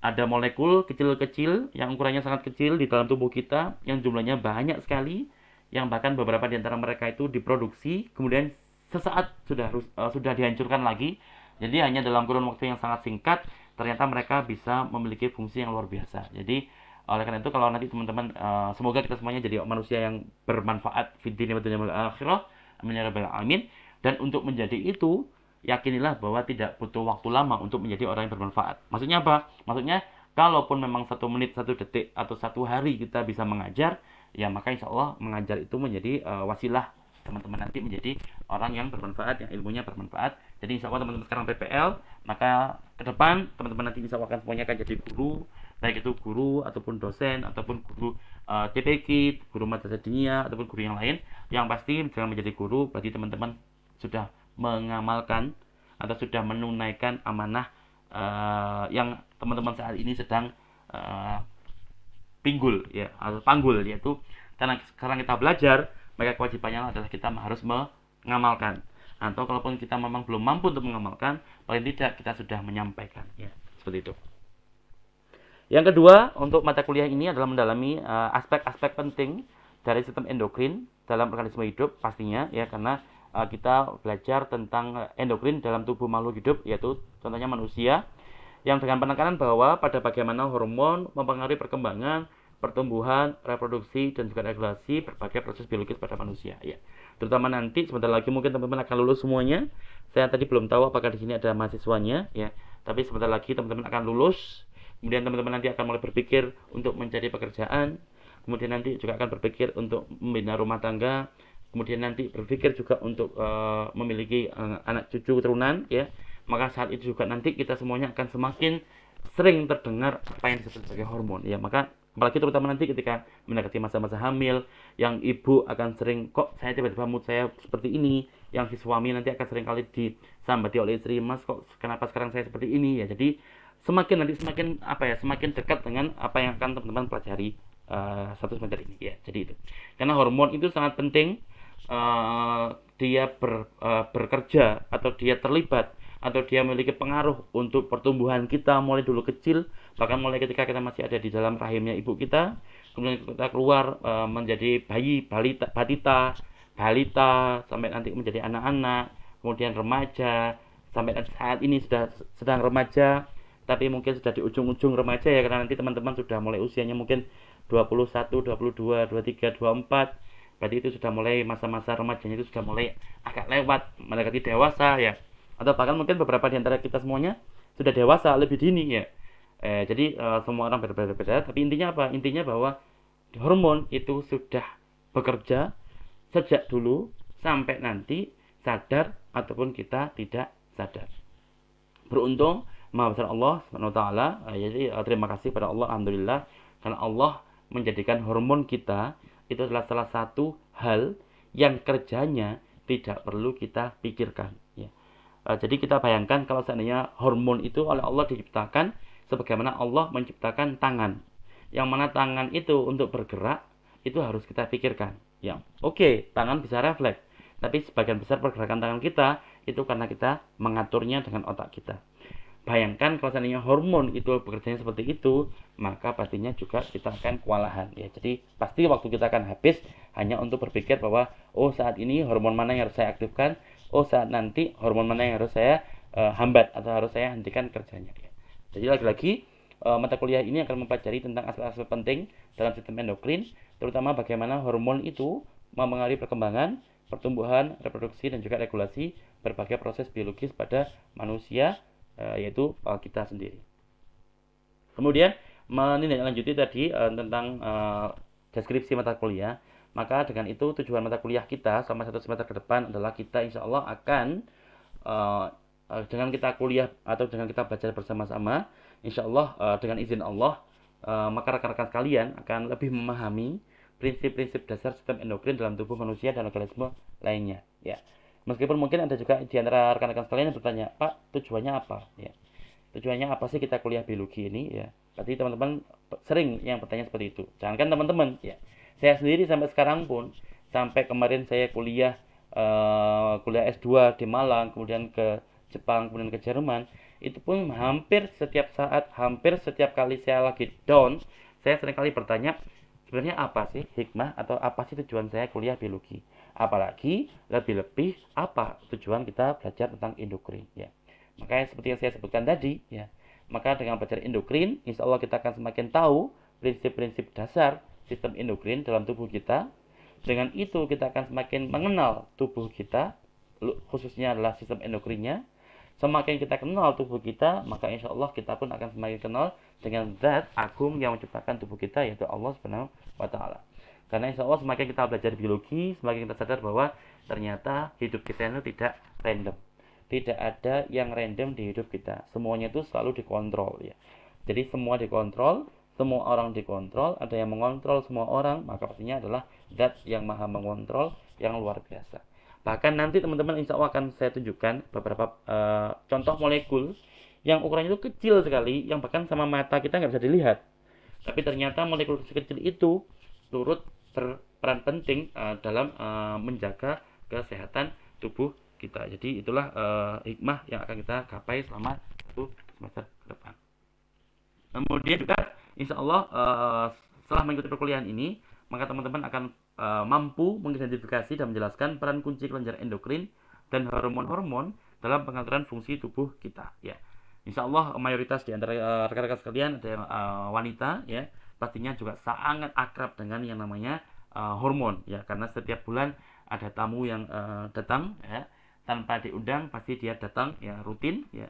Ada molekul kecil-kecil yang ukurannya sangat kecil di dalam tubuh kita, yang jumlahnya banyak sekali, yang bahkan beberapa di antara mereka itu diproduksi, kemudian sesaat sudah dihancurkan lagi. Jadi hanya dalam kurun waktu yang sangat singkat, ternyata mereka bisa memiliki fungsi yang luar biasa. Jadi oleh karena itu kalau nanti teman-teman semoga kita semuanya jadi manusia yang bermanfaat fid dunya wad akhirah, amin ya rabbal alamin. Dan untuk menjadi itu, yakinilah bahwa tidak butuh waktu lama untuk menjadi orang yang bermanfaat. Maksudnya apa? Maksudnya kalaupun memang 1 menit, 1 detik, atau 1 hari kita bisa mengajar, ya maka insya Allah mengajar itu menjadi wasilah teman-teman nanti menjadi orang yang bermanfaat, yang ilmunya bermanfaat. Jadi insya Allah teman-teman sekarang PPL, maka ke depan teman-teman nanti insya Allah akan semuanya akan jadi guru, baik itu guru ataupun dosen ataupun guru TPQ, guru madrasah diniyah ataupun guru yang lain. Yang pasti dengan menjadi guru berarti teman-teman sudah mengamalkan atau sudah menunaikan amanah yang teman-teman saat ini sedang pinggul, ya, atau panggul, yaitu karena sekarang kita belajar, maka kewajibannya adalah kita harus mengamalkan. Atau kalaupun kita memang belum mampu untuk mengamalkan, paling tidak kita sudah menyampaikan, ya, seperti itu. Yang kedua, untuk mata kuliah ini adalah mendalami aspek-aspek penting dari sistem endokrin dalam organisme hidup pastinya, ya, karena kita belajar tentang endokrin dalam tubuh makhluk hidup, yaitu contohnya manusia, yang dengan penekanan bahwa pada bagaimana hormon mempengaruhi perkembangan, pertumbuhan, reproduksi, dan juga regulasi berbagai proses biologis pada manusia. Ya, terutama nanti sebentar lagi mungkin teman-teman akan lulus semuanya. Saya tadi belum tahu apakah di sini ada mahasiswanya, ya. Tapi sebentar lagi teman-teman akan lulus. Kemudian teman-teman nanti akan mulai berpikir untuk mencari pekerjaan. Kemudian nanti juga akan berpikir untuk membina rumah tangga. Kemudian nanti berpikir juga untuk memiliki anak cucu keturunan, ya. Maka saat itu juga nanti kita semuanya akan semakin sering terdengar apa yang disebut sebagai hormon, ya. Maka apalagi terutama nanti ketika mendekati masa-masa hamil, yang ibu akan sering, kok saya tiba-tiba mood saya seperti ini, yang si suami nanti akan sering kali disambati oleh istri, mas kok kenapa sekarang saya seperti ini, ya. Jadi semakin apa ya, semakin dekat dengan apa yang akan teman-teman pelajari satu semester ini, ya. Jadi itu karena hormon itu sangat penting, dia bekerja atau dia terlibat atau dia memiliki pengaruh untuk pertumbuhan kita mulai dulu kecil, bahkan mulai ketika kita masih ada di dalam rahimnya ibu kita, kemudian kita keluar menjadi bayi, balita, sampai nanti menjadi anak-anak, kemudian remaja, sampai saat ini sudah sedang remaja, tapi mungkin sudah di ujung-ujung remaja, ya, karena nanti teman-teman sudah mulai usianya mungkin 21, 22, 23, 24. Berarti itu sudah mulai masa-masa remajanya itu sudah mulai agak lewat mendekati dewasa, ya. Atau bahkan mungkin beberapa di antara kita semuanya sudah dewasa lebih dini, ya. Jadi semua orang berbeda-beda, tapi intinya apa? Intinya bahwa hormon itu sudah bekerja sejak dulu sampai nanti sadar ataupun kita tidak sadar. Beruntung Maha Besar Allah Subhanahu wa taala. Jadi terima kasih pada Allah, alhamdulillah, karena Allah menjadikan hormon kita itu adalah salah satu hal yang kerjanya tidak perlu kita pikirkan, ya. Jadi kita bayangkan kalau seandainya hormon itu oleh Allah diciptakan sebagaimana Allah menciptakan tangan, yang mana tangan itu untuk bergerak itu harus kita pikirkan, ya. Oke, tangan bisa refleks, tapi sebagian besar pergerakan tangan kita itu karena kita mengaturnya dengan otak kita. Bayangkan kalau seandainya hormon itu bekerjanya seperti itu, maka pastinya juga kita akan kewalahan, ya. Jadi pasti waktu kita akan habis hanya untuk berpikir bahwa saat ini hormon mana yang harus saya aktifkan, saat nanti hormon mana yang harus saya hambat atau harus saya hentikan kerjanya, ya. Jadi lagi-lagi mata kuliah ini akan mempelajari tentang aspek-aspek penting dalam sistem endokrin, terutama bagaimana hormon itu mempengaruhi perkembangan, pertumbuhan, reproduksi, dan juga regulasi berbagai proses biologis pada manusia, yaitu kita sendiri. Kemudian menindaklanjuti tadi tentang deskripsi mata kuliah, maka dengan itu tujuan mata kuliah kita selama 1 semester ke depan adalah kita insya Allah akan dengan kita kuliah atau dengan kita belajar bersama-sama, insya Allah dengan izin Allah, maka rekan-rekan sekalian akan lebih memahami prinsip-prinsip dasar sistem endokrin dalam tubuh manusia dan organisme lainnya, ya. Meskipun mungkin ada juga di antara rekan-rekan sekalian yang bertanya, Pak, tujuannya apa? Ya. Tujuannya apa sih kita kuliah biologi ini? Ya. Berarti teman-teman sering yang bertanya seperti itu. Jangankan teman-teman, ya. Saya sendiri sampai sekarang pun, sampai kemarin saya kuliah S2 di Malang, kemudian ke Jepang, kemudian ke Jerman, itu pun hampir setiap saat, hampir setiap kali saya lagi down, saya sering kali bertanya, sebenarnya apa sih hikmah atau apa sih tujuan saya kuliah biologi? Apalagi lebih-lebih apa tujuan kita belajar tentang endokrin, ya. Makanya seperti yang saya sebutkan tadi, ya. Maka dengan belajar endokrin, insya Allah kita akan semakin tahu prinsip-prinsip dasar sistem endokrin dalam tubuh kita. Dengan itu kita akan semakin mengenal tubuh kita, khususnya adalah sistem endokrinnya. Semakin kita kenal tubuh kita, maka insya Allah kita pun akan semakin kenal dengan zat agung yang menciptakan tubuh kita, yaitu Allah Subhanahu wa taala. Karena insya Allah semakin kita belajar biologi, semakin kita sadar bahwa ternyata hidup kita itu tidak random. Tidak ada yang random di hidup kita. Semuanya itu selalu dikontrol, ya. Jadi semua dikontrol, semua orang dikontrol, ada yang mengontrol semua orang, maka pastinya adalah zat yang maha mengontrol yang luar biasa. Bahkan nanti teman-teman insya Allah akan saya tunjukkan beberapa contoh molekul yang ukurannya itu kecil sekali, yang bahkan sama mata kita nggak bisa dilihat. Tapi ternyata molekul kecil itu turut berperan penting dalam menjaga kesehatan tubuh kita. Jadi itulah hikmah yang akan kita gapai selama 1 semester ke depan. Kemudian juga insya Allah setelah mengikuti perkuliahan ini, maka teman-teman akan mampu mengidentifikasi dan menjelaskan peran kunci kelenjar endokrin dan hormon-hormon dalam pengaturan fungsi tubuh kita, ya. Insya Allah mayoritas di antara rekan-rekan sekalian ada yang wanita, ya. pastinya juga sangat akrab dengan yang namanya hormon ya, karena setiap bulan ada tamu yang datang ya, tanpa diundang pasti dia datang ya, rutin ya.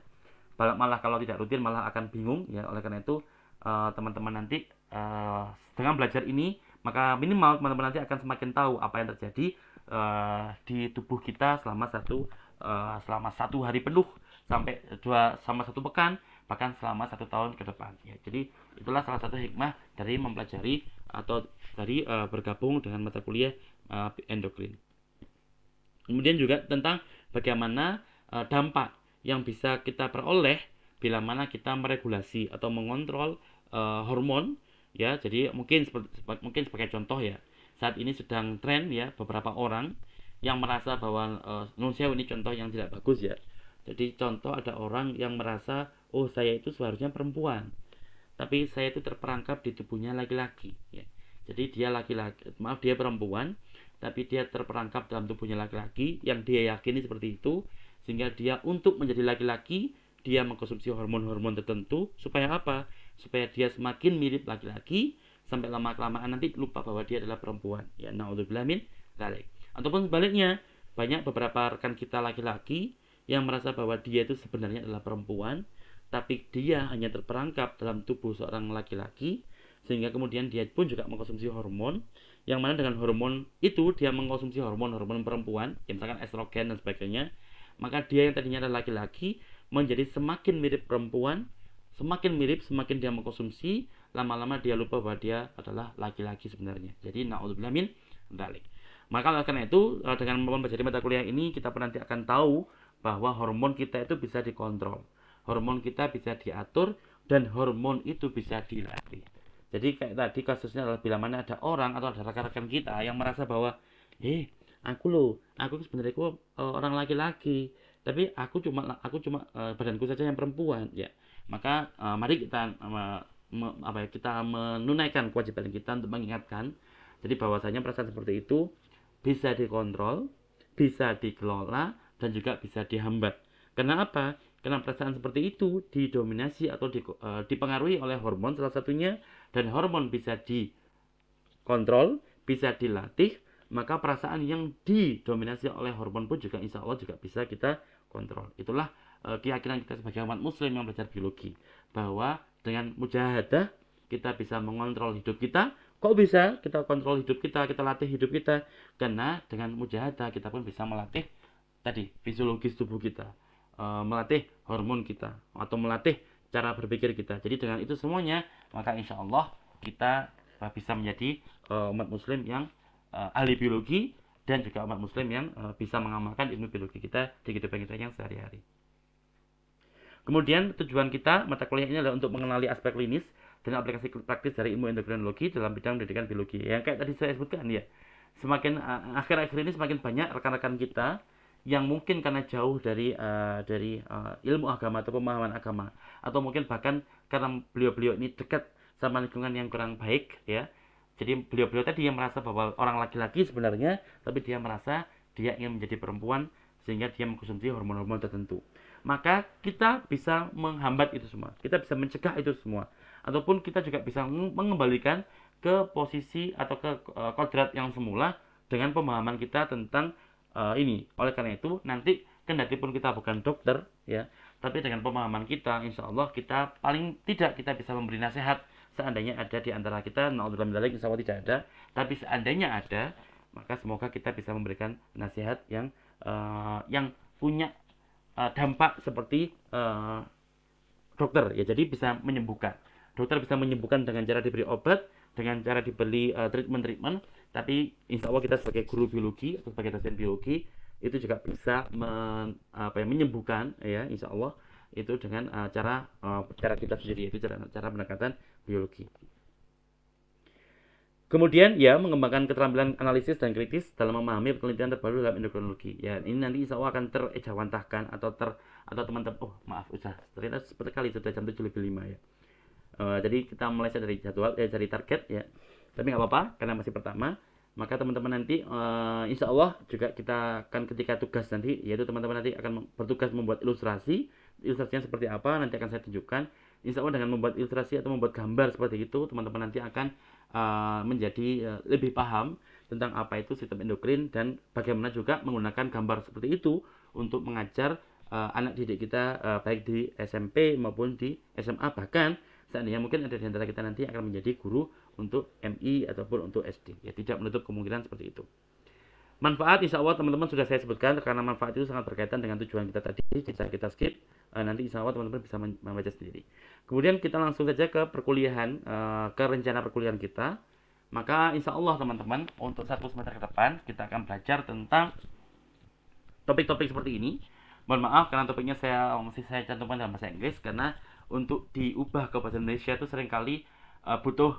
Malah kalau tidak rutin malah akan bingung ya. Oleh karena itu teman-teman nanti dengan belajar ini maka minimal teman-teman nanti akan semakin tahu apa yang terjadi di tubuh kita selama satu hari penuh, sampai sama 1 pekan, bahkan selama 1 tahun ke depan ya. Jadi itulah salah satu hikmah dari mempelajari atau dari bergabung dengan mata kuliah endokrin. Kemudian juga tentang bagaimana dampak yang bisa kita peroleh bila mana kita meregulasi atau mengontrol hormon ya. Jadi mungkin sebagai contoh ya, saat ini sedang tren ya, beberapa orang yang merasa bahwa ini contoh yang tidak bagus ya. Jadi contoh, ada orang yang merasa, oh saya itu seharusnya perempuan, tapi saya itu terperangkap di tubuhnya laki-laki ya. Jadi dia dia perempuan, tapi dia terperangkap dalam tubuhnya laki-laki yang dia yakini seperti itu, sehingga dia untuk menjadi laki-laki dia mengkonsumsi hormon-hormon tertentu. Supaya apa? Supaya dia semakin mirip laki-laki, sampai lama-kelamaan nanti lupa bahwa dia adalah perempuan ya. Naudzubillah min dzalik. Ataupun sebaliknya, banyak beberapa rekan kita laki-laki yang merasa bahwa dia itu sebenarnya adalah perempuan, tapi dia hanya terperangkap dalam tubuh seorang laki-laki, sehingga kemudian dia pun juga mengkonsumsi hormon, yang mana dengan hormon itu dia mengkonsumsi hormon-hormon perempuan, ya misalkan estrogen dan sebagainya. Maka dia yang tadinya adalah laki-laki menjadi semakin mirip perempuan, semakin dia mengkonsumsi, lama-lama dia lupa bahwa dia adalah laki-laki sebenarnya. Jadi naudzubillah min dzalik. Maka karena itu dengan mempelajari mata kuliah ini kita nanti akan tahu bahwa hormon kita itu bisa dikontrol, hormon kita bisa diatur, dan hormon itu bisa dilatih. Jadi kayak tadi kasusnya adalah bila mana ada orang atau ada rekan-rekan kita yang merasa bahwa aku sebenarnya orang laki-laki, tapi aku cuma badanku saja yang perempuan ya. Maka mari kita kita menunaikan kewajiban kita untuk mengingatkan, jadi bahwasanya perasaan seperti itu bisa dikontrol, bisa dikelola, dan juga bisa dihambat. Karena apa? Karena perasaan seperti itu didominasi atau dipengaruhi oleh hormon salah satunya, dan hormon bisa dikontrol, bisa dilatih. Maka perasaan yang didominasi oleh hormon pun juga insya Allah juga bisa kita kontrol. Itulah keyakinan kita sebagai umat muslim yang belajar biologi, bahwa dengan mujahadah kita bisa mengontrol hidup kita. Kok bisa kita kontrol hidup kita latih hidup kita? Karena dengan mujahadah kita pun bisa melatih tadi fisiologis tubuh kita, melatih hormon kita, atau melatih cara berpikir kita. Jadi dengan itu semuanya, maka insya Allah kita bisa menjadi umat muslim yang ahli biologi, dan juga umat muslim yang bisa mengamalkan ilmu biologi kita di kehidupan kita yang sehari-hari. Kemudian tujuan kita mata kuliah ini adalah untuk mengenali aspek klinis dan aplikasi praktis dari ilmu endokrinologi dalam bidang pendidikan biologi. Yang kayak tadi saya sebutkan ya, semakin akhir-akhir ini semakin banyak rekan-rekan kita yang mungkin karena jauh dari ilmu agama atau pemahaman agama, atau mungkin bahkan karena beliau-beliau ini dekat sama lingkungan yang kurang baik ya. Jadi beliau-beliau tadi yang merasa bahwa orang laki-laki sebenarnya, tapi dia merasa dia ingin menjadi perempuan, sehingga dia mengkonsumsi hormon-hormon tertentu. Maka kita bisa menghambat itu semua, kita bisa mencegah itu semua, ataupun kita juga bisa mengembalikan ke posisi atau ke kodrat yang semula dengan pemahaman kita tentang ini. Oleh karena itu nanti kendati pun kita bukan dokter ya, tapi dengan pemahaman kita insya Allah kita paling tidak kita bisa memberi nasihat. Seandainya ada di antara kita, naudzubillah min dzalik, insya Allah tidak ada, tapi seandainya ada, maka semoga kita bisa memberikan nasihat yang punya dampak seperti dokter ya. Jadi bisa menyembuhkan, dokter bisa menyembuhkan dengan cara diberi obat, dengan cara diberi treatment, tapi insya Allah kita sebagai guru biologi atau sebagai dosen biologi itu juga bisa menyembuhkan ya, insya Allah itu dengan cara kita sendiri, yaitu cara pendekatan biologi. Kemudian ya, mengembangkan keterampilan analisis dan kritis dalam memahami penelitian terbaru dalam endokrinologi. Ya, ini nanti insya Allah akan terejawantahkan atau teman-teman, ternyata seperti kali sudah jam 7:05 ya. Jadi kita meleset dari jadwal, dari target ya. Tapi nggak apa-apa karena masih pertama. Maka teman-teman nanti insya Allah juga kita akan ketika tugas nanti, yaitu teman-teman nanti akan bertugas membuat ilustrasi. Ilustrasinya seperti apa nanti akan saya tunjukkan. Insya Allah dengan membuat ilustrasi atau membuat gambar seperti itu, teman-teman nanti akan menjadi lebih paham tentang apa itu sistem endokrin dan bagaimana juga menggunakan gambar seperti itu untuk mengajar anak didik kita baik di SMP maupun di SMA, bahkan seandainya mungkin ada di antara kita nanti akan menjadi guru untuk MI ataupun untuk SD, ya tidak menutup kemungkinan seperti itu. Manfaat insya Allah teman-teman sudah saya sebutkan, karena manfaat itu sangat berkaitan dengan tujuan kita tadi, bisa kita skip, nanti insya Allah teman-teman bisa membaca sendiri. Kemudian kita langsung saja ke perkuliahan, ke rencana perkuliahan kita. Maka insya Allah teman-teman untuk 1 semester ke depan kita akan belajar tentang topik-topik seperti ini. Mohon maaf karena topiknya masih saya cantumkan dalam bahasa Inggris, karena untuk diubah ke bahasa Indonesia itu seringkali butuh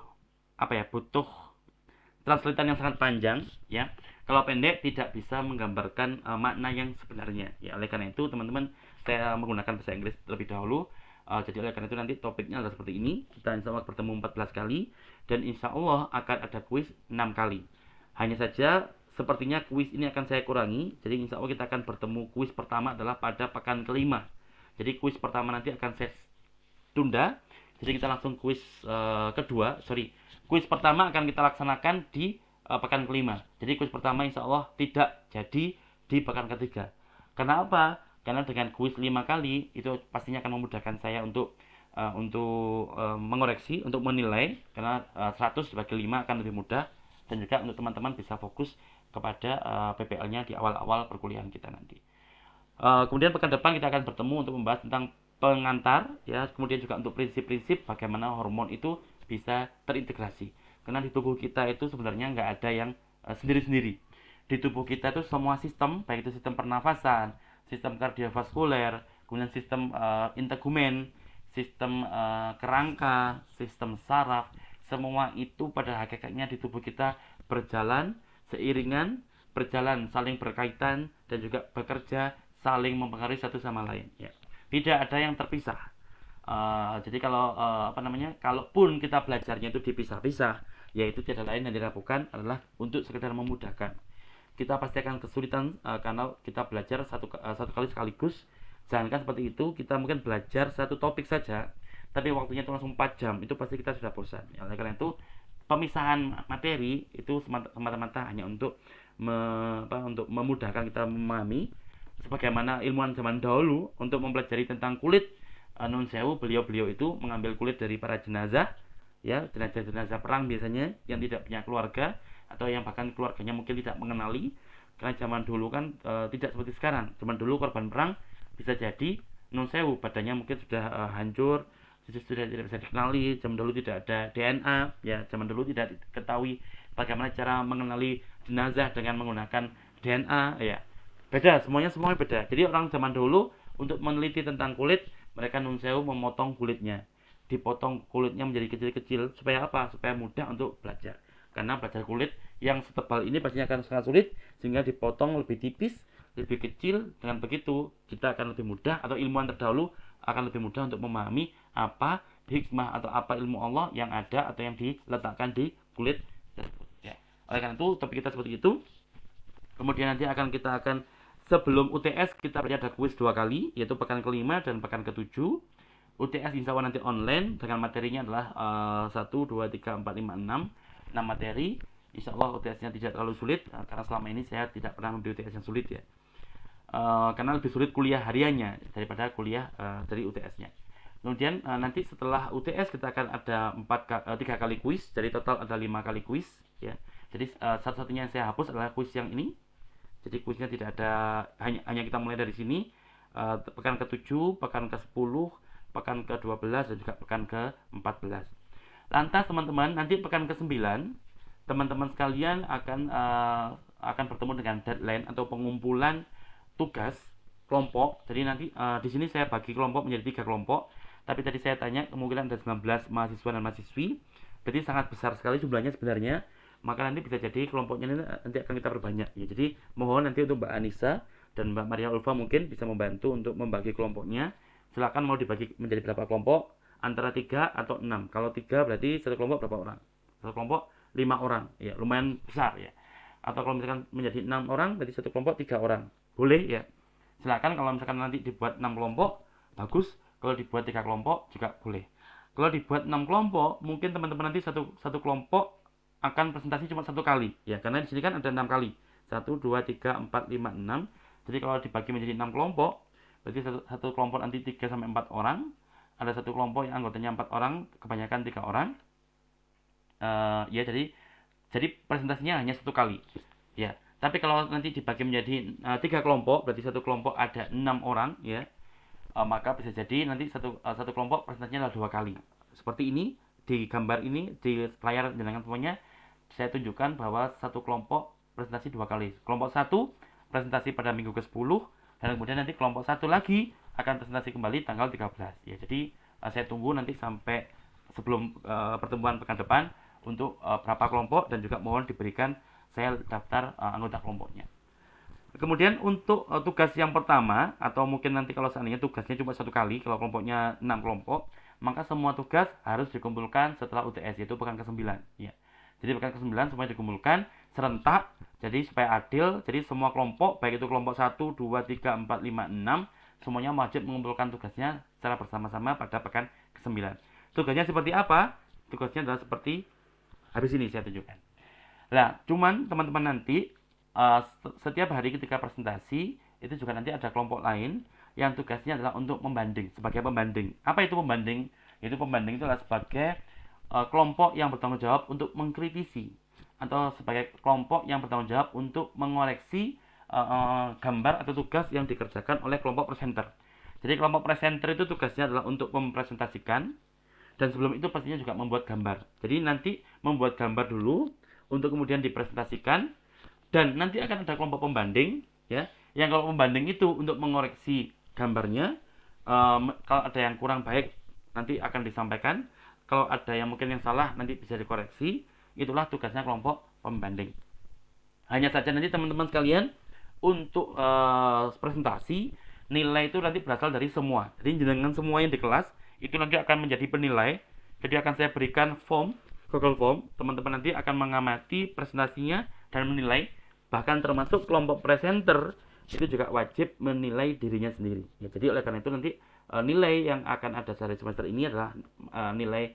translatean yang sangat panjang, ya. Kalau pendek tidak bisa menggambarkan makna yang sebenarnya, ya. Oleh karena itu teman-teman saya menggunakan bahasa Inggris terlebih dahulu. Jadi oleh karena itu nanti topiknya adalah seperti ini. Kita insya Allah bertemu 14 kali dan insya Allah akan ada kuis 6 kali. Hanya saja sepertinya kuis ini akan saya kurangi. Jadi insya Allah kita akan bertemu kuis pertama adalah pada pekan kelima. Jadi kuis pertama nanti akan saya tunda. Jadi kita langsung kuis kuis pertama akan kita laksanakan di pekan kelima. Jadi kuis pertama insya Allah tidak jadi di pekan ketiga. Kenapa? Karena dengan kuis 5 kali itu pastinya akan memudahkan saya untuk mengoreksi, untuk menilai, karena 100 dibagi 5 akan lebih mudah, dan juga untuk teman-teman bisa fokus kepada PPL-nya di awal-awal perkuliahan kita nanti. Kemudian pekan depan kita akan bertemu untuk membahas tentang pengantar, ya. Kemudian juga untuk prinsip-prinsip bagaimana hormon itu bisa terintegrasi. Karena di tubuh kita itu sebenarnya nggak ada yang sendiri-sendiri. Di tubuh kita itu semua sistem, baik itu sistem pernafasan, sistem kardiovaskuler, kemudian sistem integumen, sistem kerangka, sistem saraf, semua itu pada hakikatnya di tubuh kita berjalan seiringan, berjalan saling berkaitan, dan juga bekerja saling mempengaruhi satu sama lain, ya. Tidak ada yang terpisah. Jadi kalau kalaupun kita belajarnya itu dipisah-pisah, yaitu tidak lain yang dilakukan adalah untuk sekedar memudahkan. Kita pasti akan kesulitan karena kita belajar satu kali sekaligus. Jangankan seperti itu, kita mungkin belajar satu topik saja, tapi waktunya itu langsung 4 jam, itu pasti kita sudah bosan. Ya, oleh karena itu pemisahan materi itu semata-mata hanya untuk untuk memudahkan kita memahami, sebagaimana ilmuwan zaman dahulu untuk mempelajari tentang kulit. Nun sewu, beliau itu mengambil kulit dari para jenazah, ya, jenazah perang biasanya yang tidak punya keluarga atau yang bahkan keluarganya mungkin tidak mengenali. Karena zaman dulu kan tidak seperti sekarang. Zaman dulu korban perang bisa jadi nun sewu badannya mungkin sudah hancur, sudah tidak bisa dikenali. Zaman dulu tidak ada DNA, ya. Zaman dulu tidak diketahui bagaimana cara mengenali jenazah dengan menggunakan DNA, ya. Beda, semuanya beda. Jadi orang zaman dulu untuk meneliti tentang kulit, mereka nun sewu memotong kulitnya. Dipotong kulitnya menjadi kecil-kecil supaya apa? Supaya mudah untuk belajar. Karena belajar kulit yang setebal ini pastinya akan sangat sulit, sehingga dipotong lebih tipis, lebih kecil. Dengan begitu kita akan lebih mudah, atau ilmuwan terdahulu akan lebih mudah untuk memahami apa hikmah atau apa ilmu Allah yang ada atau yang diletakkan di kulit tersebut, ya. Oleh karena itu topik kita seperti itu. Kemudian nanti kita akan sebelum UTS kita ada kuis 2 kali, yaitu pekan kelima dan pekan ke-7. UTS insya Allah nanti online dengan materinya adalah 1, 2, 3, 4, 5, 6 materi. Insya Allah UTS-nya tidak terlalu sulit, karena selama ini saya tidak pernah memberi UTS yang sulit, ya. Karena lebih sulit kuliah hariannya daripada kuliah dari UTS-nya. Kemudian nanti setelah UTS kita akan ada 3 kali kuis, jadi total ada 5 kali kuis, ya. Jadi satu-satunya yang saya hapus adalah kuis yang ini. Jadi kuisnya tidak ada, hanya kita mulai dari sini, pekan ke-7, pekan ke-10, pekan ke-12, dan juga pekan ke-14. Lantas teman-teman, nanti pekan ke-9 teman-teman sekalian akan bertemu dengan deadline atau pengumpulan tugas kelompok. Jadi nanti di sini saya bagi kelompok menjadi 3 kelompok. Tapi tadi saya tanya kemungkinan ada 19 mahasiswa dan mahasiswi, berarti sangat besar sekali jumlahnya sebenarnya. Maka nanti bisa jadi kelompoknya nanti akan kita perbanyak, ya. Jadi mohon nanti untuk Mbak Anissa dan Mbak Maria Ulfa mungkin bisa membantu untuk membagi kelompoknya. Silakan mau dibagi menjadi berapa kelompok, antara 3 atau 6. Kalau 3 berarti satu kelompok berapa orang? Satu kelompok 5 orang, ya, lumayan besar, ya. Atau kalau misalkan menjadi 6 orang berarti satu kelompok 3 orang, boleh, ya. Silakan kalau misalkan nanti dibuat 6 kelompok bagus, kalau dibuat 3 kelompok juga boleh. Kalau dibuat 6 kelompok, mungkin teman-teman nanti satu kelompok akan presentasi cuma satu kali, ya, karena di sini kan ada 6 kali. 1, 2, 3, 4, 5, 6. Jadi kalau dibagi menjadi 6 kelompok, berarti satu kelompok nanti 3 sampai 4 orang. Ada satu kelompok yang anggotanya 4 orang, kebanyakan 3 orang. Ya, jadi presentasinya hanya satu kali. Ya, tapi kalau nanti dibagi menjadi 3 kelompok, berarti satu kelompok ada 6 orang, ya. Maka bisa jadi nanti satu kelompok presentasinya adalah 2 kali. Seperti ini di gambar ini di layar jenengan semuanya saya tunjukkan bahwa satu kelompok presentasi 2 kali. Kelompok 1 presentasi pada minggu ke-10 dan kemudian nanti kelompok 1 lagi akan presentasi kembali tanggal 13. Ya, jadi saya tunggu nanti sampai sebelum pertemuan pekan depan untuk berapa kelompok dan juga mohon diberikan saya daftar anggota kelompoknya. Kemudian untuk tugas yang pertama, atau mungkin nanti kalau seandainya tugasnya cuma satu kali, kalau kelompoknya 6 kelompok, maka semua tugas harus dikumpulkan setelah UTS, yaitu pekan ke-9. Ya. Jadi pekan ke-9 semuanya dikumpulkan serentak, jadi supaya adil. Jadi semua kelompok, baik itu kelompok 1, 2, 3, 4, 5, 6, semuanya wajib mengumpulkan tugasnya secara bersama-sama pada pekan ke-9. Tugasnya seperti apa? Tugasnya adalah seperti habis ini saya tunjukkan. Nah, cuman teman-teman nanti setiap hari ketika presentasi itu juga nanti ada kelompok lain yang tugasnya adalah untuk membanding, sebagai pembanding. Apa itu pembanding? Itu pembanding itu adalah sebagai kelompok yang bertanggung jawab untuk mengkritisi, atau sebagai kelompok yang bertanggung jawab untuk mengoreksi gambar atau tugas yang dikerjakan oleh kelompok presenter. Jadi kelompok presenter itu tugasnya adalah untuk mempresentasikan, dan sebelum itu pastinya juga membuat gambar. Jadi nanti membuat gambar dulu untuk kemudian dipresentasikan, dan nanti akan ada kelompok pembanding, ya, yang kalau pembanding itu untuk mengoreksi gambarnya. Kalau ada yang kurang baik nanti akan disampaikan, kalau ada yang mungkin yang salah nanti bisa dikoreksi. Itulah tugasnya kelompok pembanding. Hanya saja nanti teman-teman sekalian, untuk presentasi nilai itu nanti berasal dari semua. Jadi dengan semua yang di kelas itu nanti akan menjadi penilai. Jadi akan saya berikan form, Google Form. Teman-teman nanti akan mengamati presentasinya dan menilai. Bahkan termasuk kelompok presenter itu juga wajib menilai dirinya sendiri. Ya, jadi oleh karena itu nanti nilai yang akan ada dari semester ini adalah nilai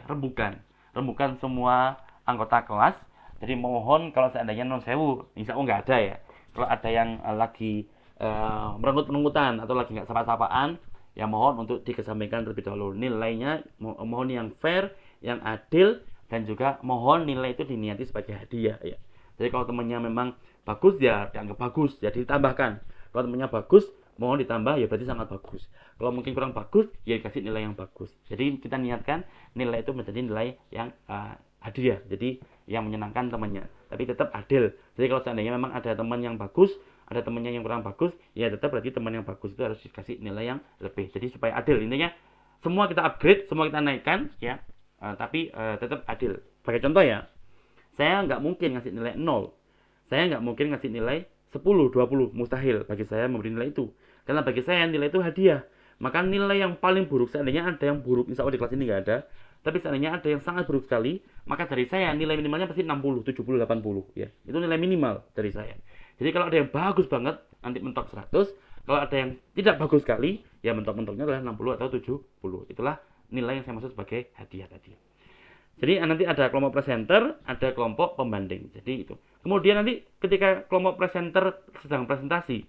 rembukan semua anggota kelas. Jadi mohon kalau seandainya non sewu, insya Allah nggak ada ya. Kalau ada yang lagi merengut-rengutan atau lagi nggak sapa-sapaan, ya mohon untuk dikesampingkan terlebih dahulu. Nilainya mohon yang fair, yang adil, dan juga mohon nilai itu diniati sebagai hadiah, ya. Jadi kalau temannya memang bagus, ya dianggap bagus, ya ditambahkan. Kalau temannya bagus, mohon ditambah, ya berarti sangat bagus. Kalau mungkin kurang bagus, ya dikasih nilai yang bagus. Jadi kita niatkan nilai itu menjadi nilai yang hadiah, jadi yang menyenangkan temannya, tapi tetap adil. Jadi kalau seandainya memang ada teman yang bagus, ada temannya yang kurang bagus, ya tetap berarti teman yang bagus itu harus dikasih nilai yang lebih. Jadi supaya adil, intinya semua kita upgrade, semua kita naikkan, ya. Tapi tetap adil. Sebagai contoh ya, saya nggak mungkin ngasih nilai 0. Saya nggak mungkin ngasih nilai 10, 20. Mustahil bagi saya memberi nilai itu. Karena bagi saya nilai itu hadiah. Maka nilai yang paling buruk, seandainya ada yang buruk, insya Allah di kelas ini nggak ada. Tapi seandainya ada yang sangat buruk sekali, maka dari saya nilai minimalnya pasti 60, 70, 80. Ya. Itu nilai minimal dari saya. Jadi kalau ada yang bagus banget, nanti mentok 100. Kalau ada yang tidak bagus sekali, ya mentok-mentoknya adalah 60 atau 70. Itulah nilai yang saya maksud sebagai hadiah tadi. Jadi nanti ada kelompok presenter, ada kelompok pembanding. Jadi itu. Kemudian nanti ketika kelompok presenter sedang presentasi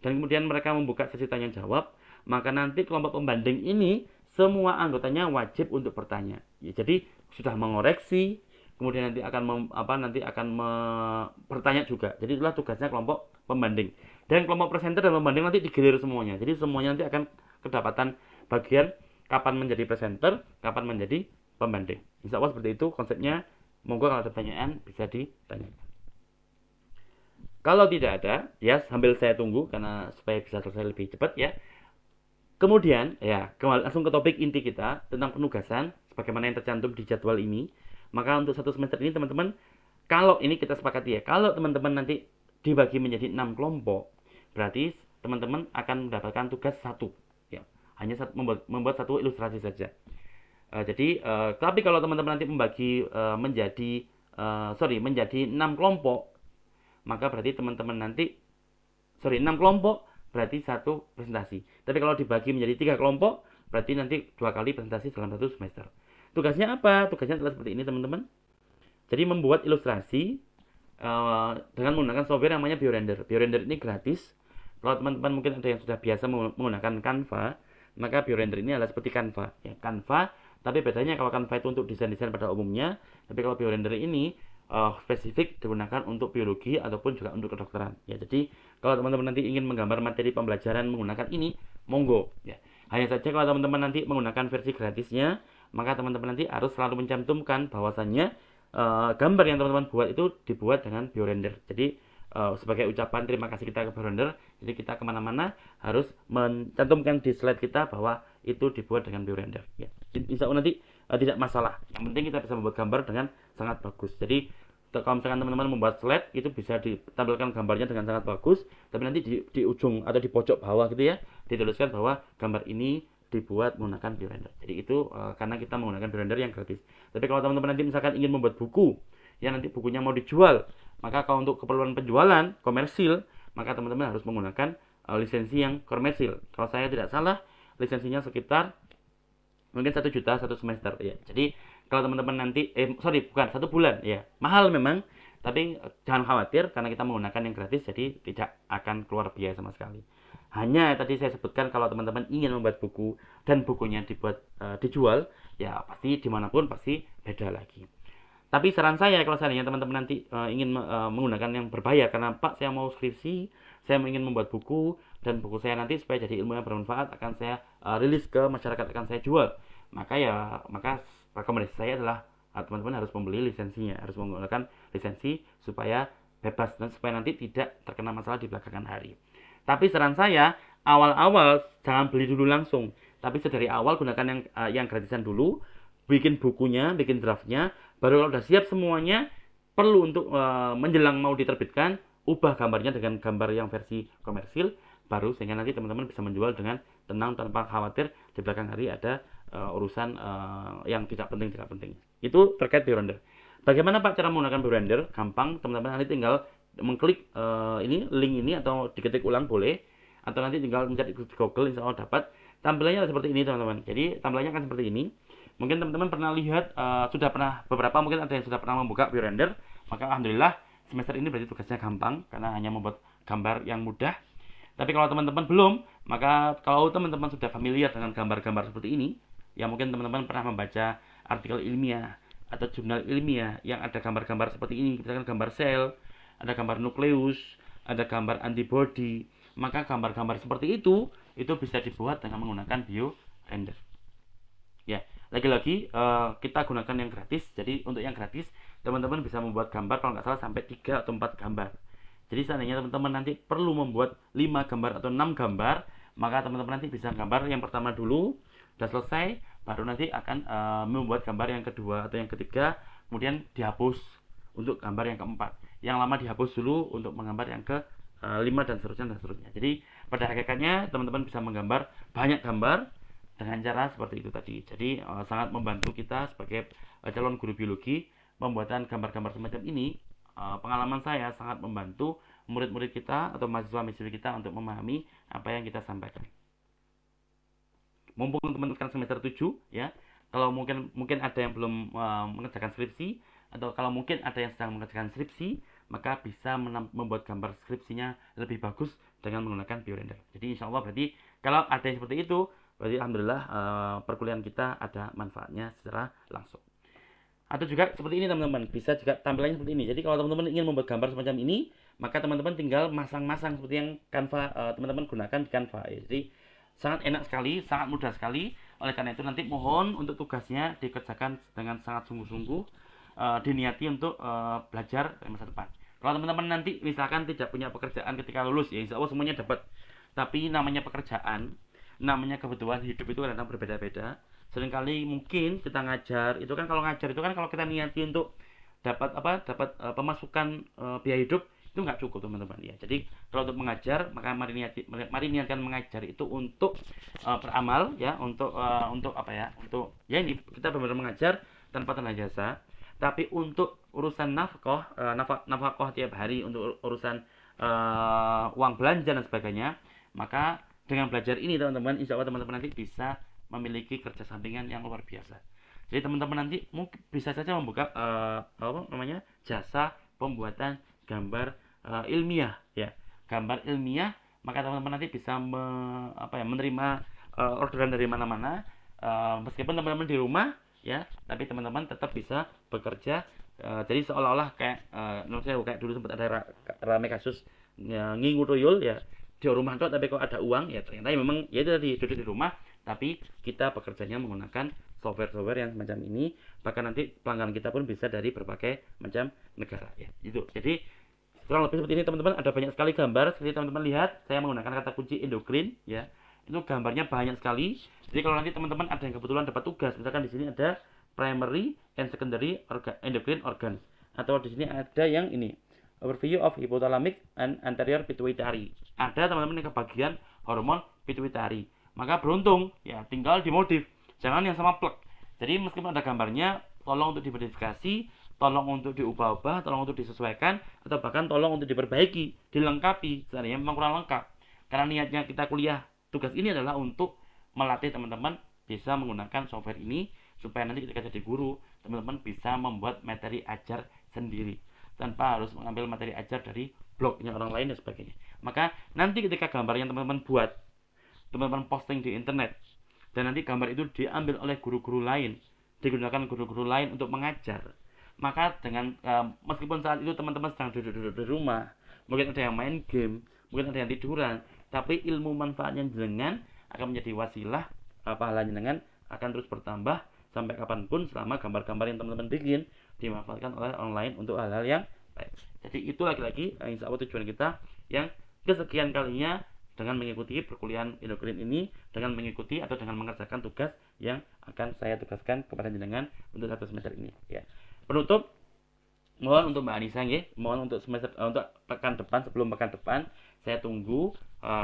dan kemudian mereka membuka sesi tanya jawab, maka nanti kelompok pembanding ini semua anggotanya wajib untuk bertanya. Ya, jadi sudah mengoreksi, kemudian nanti akan bertanya juga. Jadi itulah tugasnya kelompok pembanding. Dan kelompok presenter dan pembanding nanti digilir semuanya. Jadi semuanya nanti akan kedapatan bagian kapan menjadi presenter, kapan menjadi pembanding. Insya Allah seperti itu konsepnya. Monggo kalau ada pertanyaan bisa ditanyakan. Kalau tidak ada, ya sambil saya tunggu karena supaya bisa selesai lebih cepat, ya. Kemudian ya langsung ke topik inti kita tentang penugasan sebagaimana yang tercantum di jadwal ini. Maka untuk satu semester ini teman-teman, kalau ini kita sepakati ya, kalau teman-teman nanti dibagi menjadi 6 kelompok, berarti teman-teman akan mendapatkan tugas 1, ya. Hanya membuat satu ilustrasi saja. Tapi kalau teman-teman nanti membagi menjadi 6 kelompok, maka berarti teman-teman nanti 6 kelompok berarti satu presentasi. Tapi kalau dibagi menjadi 3 kelompok, berarti nanti 2 kali presentasi dalam 1 semester. Tugasnya apa? Tugasnya adalah seperti ini teman-teman. Jadi membuat ilustrasi dengan menggunakan software namanya BioRender. BioRender ini gratis. Kalau teman-teman mungkin ada yang sudah biasa menggunakan Canva, maka BioRender ini adalah seperti Canva. Ya, Canva, tapi bedanya kalau Canva itu untuk desain-desain pada umumnya, tapi kalau BioRender ini spesifik digunakan untuk biologi ataupun juga untuk kedokteran. Ya, jadi kalau teman-teman nanti ingin menggambar materi pembelajaran menggunakan ini, monggo. Ya, hanya saja kalau teman-teman nanti menggunakan versi gratisnya, maka teman-teman nanti harus selalu mencantumkan bahwasannya gambar yang teman-teman buat itu dibuat dengan BioRender. Jadi sebagai ucapan terima kasih kita ke BioRender, jadi kita kemana-mana harus mencantumkan di slide kita bahwa itu dibuat dengan BioRender. Ya, insya Allah nanti tidak masalah. Yang penting kita bisa membuat gambar dengan sangat bagus. Jadi kalau misalkan teman-teman membuat slide itu bisa ditampilkan gambarnya dengan sangat bagus, tapi nanti di ujung atau di pojok bawah gitu ya dituliskan bahwa gambar ini dibuat menggunakan BioRender. Jadi itu karena kita menggunakan BioRender yang gratis. Tapi kalau teman-teman nanti misalkan ingin membuat buku, ya nanti bukunya mau dijual, maka kalau untuk keperluan penjualan komersil, maka teman-teman harus menggunakan lisensi yang komersil. Kalau saya tidak salah, lisensinya sekitar mungkin 1 juta 1 semester ya. Jadi kalau teman-teman nanti bukan 1 bulan ya, mahal memang, tapi jangan khawatir karena kita menggunakan yang gratis, jadi tidak akan keluar biaya sama sekali. Hanya tadi saya sebutkan kalau teman-teman ingin membuat buku dan bukunya dijual, ya pasti dimanapun pasti beda lagi. Tapi saran saya kalau seandainya teman-teman nanti ingin menggunakan yang berbayar, karena Pak saya mau skripsi, saya ingin membuat buku, dan buku saya nanti supaya jadi ilmu yang bermanfaat akan saya rilis ke masyarakat, akan saya jual. Maka rekomendasi saya adalah teman-teman harus membeli lisensinya, harus menggunakan lisensi supaya bebas dan supaya nanti tidak terkena masalah di belakangan hari. Tapi saran saya, awal-awal jangan beli dulu langsung. Tapi sedari awal gunakan yang gratisan dulu, bikin bukunya, bikin draftnya, baru kalau sudah siap semuanya, perlu untuk menjelang mau diterbitkan, ubah gambarnya dengan gambar yang versi komersil, baru sehingga nanti teman-teman bisa menjual dengan tenang tanpa khawatir di belakang hari ada urusan yang tidak penting. Itu terkait BioRender. Bagaimana Pak cara menggunakan BioRender? Gampang, teman-teman nanti tinggal mengklik link ini atau diketik ulang boleh, atau nanti tinggal mencari di Google, insya Allah dapat. Tampilannya seperti ini teman-teman. Jadi tampilannya akan seperti ini. Mungkin teman-teman pernah lihat, beberapa mungkin ada yang sudah pernah membuka BioRender. Maka alhamdulillah semester ini berarti tugasnya gampang karena hanya membuat gambar yang mudah. Tapi kalau teman-teman belum, maka kalau teman-teman sudah familiar dengan gambar-gambar seperti ini, ya mungkin teman-teman pernah membaca artikel ilmiah atau jurnal ilmiah yang ada gambar-gambar seperti ini, misalkan gambar sel, ada gambar nukleus, ada gambar antibody, maka gambar-gambar seperti itu bisa dibuat dengan menggunakan BioRender. Ya, lagi-lagi kita gunakan yang gratis. Jadi untuk yang gratis teman-teman bisa membuat gambar kalau nggak salah sampai 3 atau 4 gambar. Jadi seandainya teman-teman nanti perlu membuat 5 gambar atau 6 gambar, maka teman-teman nanti bisa gambar yang pertama dulu, sudah selesai, baru nanti akan membuat gambar yang kedua atau yang ketiga, kemudian dihapus untuk gambar yang keempat. Yang lama dihapus dulu untuk menggambar yang ke 5 dan seterusnya. Jadi pada hakikatnya teman-teman bisa menggambar banyak gambar dengan cara seperti itu tadi. Jadi sangat membantu kita sebagai calon guru biologi. Pembuatan gambar-gambar semacam ini, pengalaman saya sangat membantu murid-murid kita atau mahasiswa-mahasiswi kita untuk memahami apa yang kita sampaikan. Mumpung teman-teman sekarang semester 7 ya, kalau mungkin ada yang belum mengerjakan skripsi, atau kalau mungkin ada yang sedang mengerjakan skripsi, maka bisa membuat gambar skripsinya lebih bagus dengan menggunakan BioRender. Jadi insya Allah berarti kalau ada yang seperti itu, berarti alhamdulillah perkuliahan kita ada manfaatnya secara langsung. Atau juga seperti ini teman-teman, bisa juga tampilannya seperti ini. Jadi kalau teman-teman ingin membuat gambar semacam ini, maka teman-teman tinggal masang-masang seperti yang Canva teman-teman gunakan di Canva ya. Jadi sangat enak sekali, sangat mudah sekali. Oleh karena itu nanti mohon untuk tugasnya dikerjakan dengan sangat sungguh-sungguh, diniati untuk belajar di masa depan. Kalau teman-teman nanti misalkan tidak punya pekerjaan ketika lulus, ya insya Allah semuanya dapat. Tapi namanya pekerjaan, namanya kebutuhan hidup itu kadang berbeda-beda. Seringkali mungkin kita ngajar, itu kan kalau ngajar itu kan kalau kita niati untuk dapat pemasukan biaya hidup, itu nggak cukup teman-teman ya. Jadi kalau untuk mengajar, maka mari niatkan mengajar itu untuk beramal ya, untuk ini kita benar-benar mengajar tanpa tenaga jasa. Tapi untuk urusan nafkah tiap hari, untuk urusan uang belanja dan sebagainya, maka dengan belajar ini teman-teman, insya Allah teman-teman nanti bisa memiliki kerja sampingan yang luar biasa. Jadi teman-teman nanti mungkin bisa saja membuka jasa pembuatan gambar ilmiah ya, gambar ilmiah. Maka teman-teman nanti bisa menerima orderan dari mana-mana, meskipun teman-teman di rumah ya, tapi teman-teman tetap bisa bekerja. Jadi seolah-olah kayak menurut saya kayak dulu sempat ada rame kasus ngingu tuyul ya, di rumah tuh tapi kok ada uang ya, ternyata memang ya itu tadi duduk di rumah tapi kita bekerjanya menggunakan software-software yang semacam ini. Bahkan nanti pelanggan kita pun bisa dari berbagai macam negara ya. Itu jadi kurang lebih seperti ini teman-teman. Ada banyak sekali gambar, seperti teman-teman lihat saya menggunakan kata kunci endokrin ya, itu gambarnya banyak sekali. Jadi kalau nanti teman-teman ada yang kebetulan dapat tugas, misalkan di sini ada primary and secondary endocrine organs, atau di sini ada yang ini overview of hypothalamic and anterior pituitary, ada teman-teman yang kebagian hormon pituitary. Maka beruntung ya, tinggal dimodif, jangan yang sama plek. Jadi meskipun ada gambarnya, tolong untuk dimodifikasi, tolong untuk diubah-ubah, tolong untuk disesuaikan, atau bahkan tolong untuk diperbaiki, dilengkapi. Sebenarnya memang kurang lengkap, karena niatnya kita kuliah tugas ini adalah untuk melatih teman-teman bisa menggunakan software ini, supaya nanti ketika jadi guru, teman-teman bisa membuat materi ajar sendiri tanpa harus mengambil materi ajar dari blognya orang lain dan sebagainya. Maka nanti ketika gambar yang teman-teman buat, teman-teman posting di internet, dan nanti gambar itu diambil oleh guru-guru lain, digunakan guru-guru lain untuk mengajar, maka dengan meskipun saat itu teman-teman sedang duduk di rumah, mungkin ada yang main game, mungkin ada yang tiduran, tapi ilmu manfaatnya jenengan akan menjadi wasilah, pahala jenengan akan terus bertambah sampai kapanpun, selama gambar-gambar yang teman-teman bikin dimanfaatkan oleh orang lain untuk hal-hal yang baik. Jadi itu lagi-lagi insya Allah tujuan kita yang kesekian kalinya dengan mengikuti perkuliahan endokrin ini, dengan mengikuti atau dengan mengerjakan tugas yang akan saya tugaskan kepada jenengan untuk satu semester ini ya. Penutup, mohon untuk Mbak Anissa ya, mohon untuk semester untuk pekan depan, sebelum pekan depan saya tunggu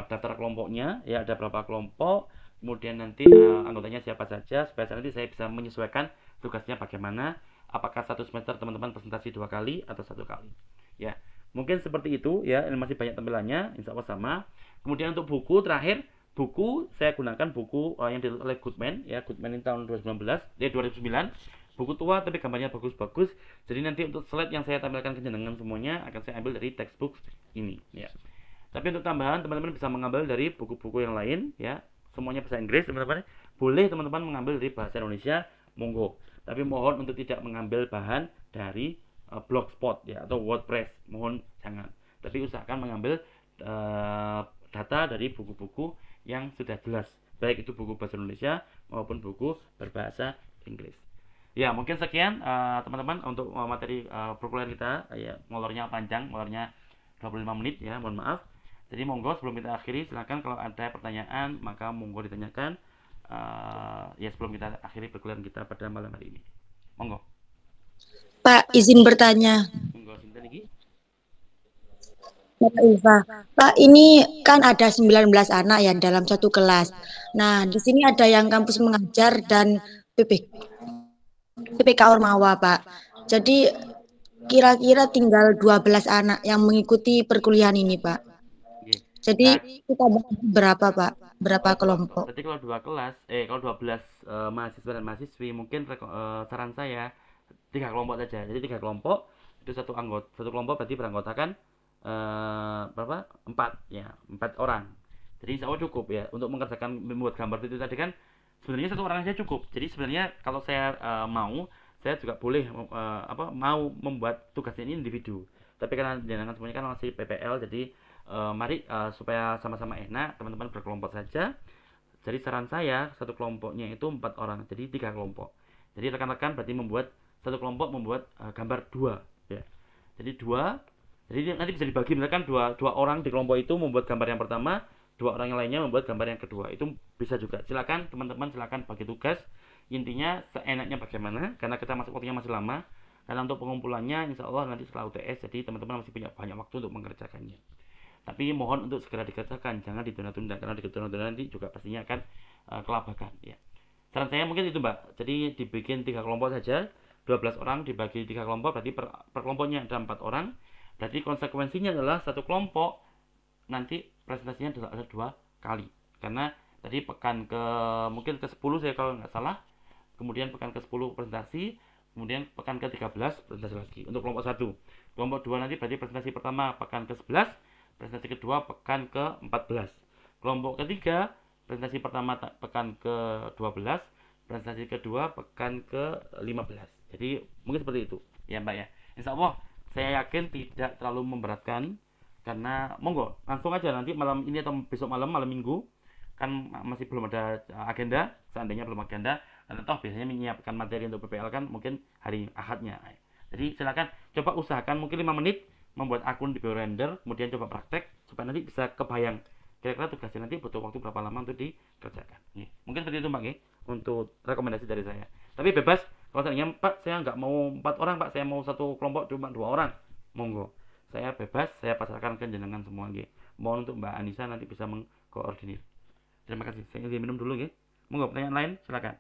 daftar kelompoknya ya, ada berapa kelompok, kemudian nanti anggotanya siapa saja, supaya nanti saya bisa menyesuaikan tugasnya bagaimana, apakah satu semester teman-teman presentasi 2 kali atau 1 kali ya. Mungkin seperti itu ya, ini masih banyak tampilannya, insya Allah sama. Kemudian untuk buku terakhir, buku saya gunakan buku yang ditulis oleh Goodman ya, Goodman ini tahun 2009, buku tua tapi gambarnya bagus-bagus. Jadi nanti untuk slide yang saya tampilkan ke jenengan semuanya akan saya ambil dari textbook ini ya. Tapi untuk tambahan, teman-teman bisa mengambil dari buku-buku yang lain ya, semuanya bahasa Inggris teman-teman. Boleh teman-teman mengambil dari bahasa Indonesia, monggo. Tapi mohon untuk tidak mengambil bahan dari Blogspot ya atau WordPress, mohon jangan. Tapi usahakan mengambil data dari buku-buku yang sudah jelas, baik itu buku bahasa Indonesia maupun buku berbahasa Inggris. Ya, mungkin sekian teman-teman untuk materi perkuliahan kita ya, molornya panjang, molornya 25 menit ya, mohon maaf. Jadi monggo sebelum kita akhiri, silakan kalau ada pertanyaan maka monggo ditanyakan ya sebelum kita akhiri perkuliahan kita pada malam hari ini. Monggo. Pak, izin bertanya. Monggo sinten iki? Pak Iva, Pak, ini kan ada 19 anak ya dalam satu kelas. Nah, di sini ada yang kampus mengajar dan PPK Ormawa, Pak. Jadi kira-kira tinggal 12 anak yang mengikuti perkuliahan ini, Pak. Jadi kita berapa, Pak? Berapa kelompok? Berarti kalau 2 kelas, kalau 12 mahasiswa dan mahasiswi, mungkin saran saya 3 kelompok saja. Jadi 3 kelompok itu satu kelompok berarti beranggotakan berapa? 4 ya, 4 orang. Jadi insya Allah cukup ya untuk mengerjakan membuat gambar itu tadi kan. Sebenarnya satu orang saja cukup. Jadi sebenarnya kalau saya mau, saya juga boleh mau membuat tugasnya ini individu. Tapi karena jenengan semuanya kan masih PPL, jadi mari supaya sama-sama enak, teman-teman berkelompok saja. Jadi saran saya satu kelompoknya itu 4 orang, jadi 3 kelompok. Jadi rekan-rekan berarti membuat satu kelompok membuat gambar 2 ya. Jadi 2. Jadi nanti bisa dibagi, misalkan dua orang di kelompok itu membuat gambar yang pertama, 2 orang yang lainnya membuat gambar yang kedua. Itu bisa juga. Silakan teman-teman, silakan bagi tugas. Intinya seenaknya bagaimana, karena kita waktunya masih lama. Karena untuk pengumpulannya insya Allah nanti setelah UTS, jadi teman-teman masih punya banyak waktu untuk mengerjakannya. Tapi mohon untuk segera dikerjakan, jangan ditunda-tunda, karena ditunda-tunda nanti juga pastinya akan kelabakan ya. Saran saya mungkin itu Mbak. Jadi dibikin 3 kelompok saja, 12 orang dibagi 3 kelompok, berarti per kelompoknya ada 4 orang. Berarti konsekuensinya adalah satu kelompok nanti presentasinya ada 2 kali, karena Tadi pekan ke mungkin ke 10 saya kalau nggak salah. Kemudian pekan ke 10 presentasi, kemudian pekan ke 13 presentasi lagi untuk kelompok 1. Kelompok 2 nanti berarti presentasi pertama pekan ke 11, presentasi kedua pekan ke 14. Kelompok ketiga presentasi pertama pekan ke 12, presentasi kedua pekan ke 15. Jadi mungkin seperti itu ya Mbak ya. Insya Allah saya yakin tidak terlalu memberatkan, karena monggo langsung aja nanti malam ini atau besok malam minggu, kan masih belum ada agenda, seandainya belum agenda, karena toh biasanya menyiapkan materi untuk PPL kan mungkin hari Ahadnya. Jadi silakan coba usahakan mungkin 5 menit membuat akun di BioRender, kemudian coba praktek supaya nanti bisa kebayang kira-kira tugasnya nanti butuh waktu berapa lama untuk dikerjakan. Mungkin seperti itu Mbak untuk rekomendasi dari saya. Tapi bebas, kalau seandainya Pak saya nggak mau 4 orang Pak, saya mau satu kelompok cuma 2 orang, monggo. Saya bebas, saya pasarkan ke jenengan semua nggih. Mohon untuk Mbak Anissa nanti bisa mengkoordinir. Terima kasih. Saya ingin minum dulu nggih. Monggo pertanyaan lain silakan.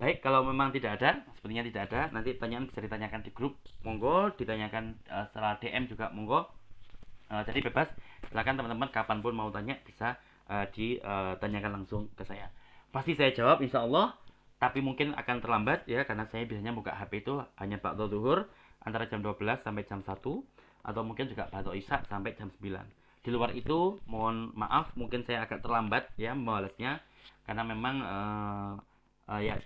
Baik, kalau memang tidak ada, sepertinya tidak ada, nanti pertanyaan bisa ditanyakan di grup. Monggo ditanyakan setelah DM juga monggo. Jadi bebas, silakan teman-teman kapanpun mau tanya bisa ditanyakan langsung ke saya. Pasti saya jawab insya Allah, tapi mungkin akan terlambat ya, karena saya biasanya buka HP itu hanya ba'da zuhur antara jam 12 sampai jam 1, atau mungkin juga ba'da isya sampai jam 9. Di luar itu mohon maaf, mungkin saya agak terlambat ya membalasnya, karena memang ya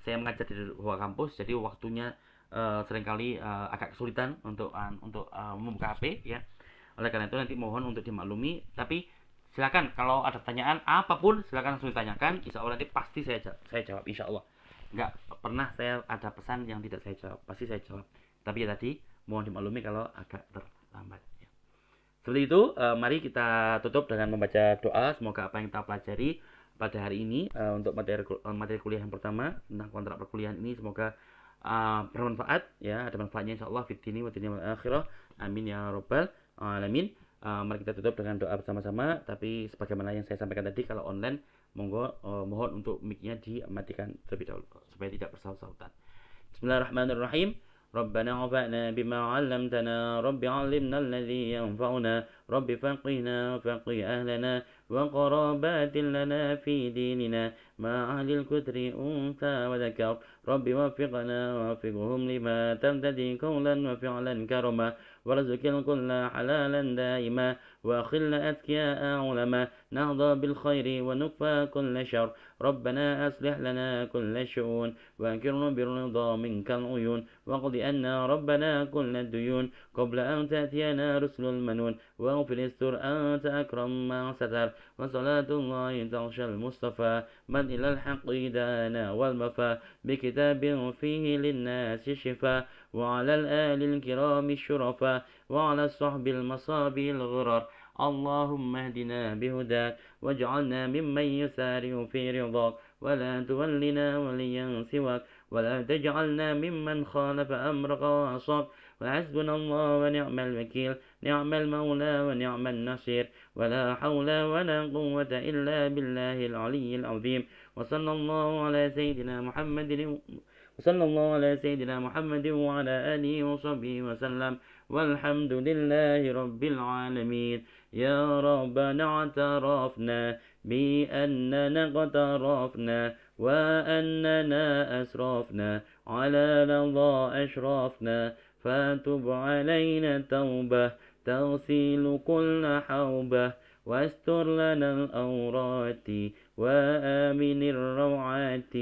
saya mengajar di luar kampus, jadi waktunya seringkali agak kesulitan untuk membuka HP ya. Oleh karena itu nanti mohon untuk dimaklumi, tapi silakan kalau ada pertanyaan apapun silakan langsung ditanyakan, insya Allah nanti pasti saya jawab insya Allah. Nggak pernah saya ada pesan yang tidak saya jawab, pasti saya jawab. Tapi ya tadi mohon dimaklumi kalau agak terlambat ya. Seperti itu, mari kita tutup dengan membaca doa. Semoga apa yang kita pelajari pada hari ini untuk materi kuliah yang pertama tentang kontrak perkuliahan ini semoga bermanfaat ya, ada manfaatnya insyaallah fid dini wa dunya wal akhirah. Amin ya rabbal alamin. Mari kita tutup dengan doa bersama-sama, tapi sebagaimana yang saya sampaikan tadi, kalau online monggo mohon untuk mic-nya dimatikan terlebih dahulu supaya tidak bersaut-sautan. Bismillahirrahmanirrahim. ربنا انفعنا بما علمتنا رب علمنا الذي ينفعنا رب فقهنا وفقه أهلنا وقرابات لنا في ديننا مع أهل الكتر أنثى وذكر رب وفقنا ووفقهم لما ترتدي قولا وفعلا كرما وارزق الكل حلالا دائما وأخل أذكياء علما نهضى بالخير ونكفى كل شر ربنا أصلح لنا كل شؤون وأكرم بالرضا منك العيون واقض أنا ربنا كل الديون قبل أن تأتينا رسل المنون واغفر استر أنت أكرم ما ستر وصلاة الله تغشى المصطفى من إلى الحق دانا والمفى بكتاب فيه للناس شفاء وعلى الآل الكرام الشرفاء وعلى الصحب المصابي الغرر اللهم اهدنا بهداك واجعلنا ممن يسارع في رضاك ولا تولنا وليا سواك ولا تجعلنا ممن خالف أمرك وعصاك وحسبنا الله ونعم الوكيل نعم المولى ونعم النصير ولا حول ولا قوة إلا بالله العلي العظيم وصلى الله على سيدنا محمد وعلى آله وصحبه وسلم والحمد لله رب العالمين. يا ربنا اعترفنا بأننا اقترفنا وأننا أسرفنا على لظى أشرفنا فتب علينا توبة تغسل كل حوبة واستر لنا الأورات وآمن الروعات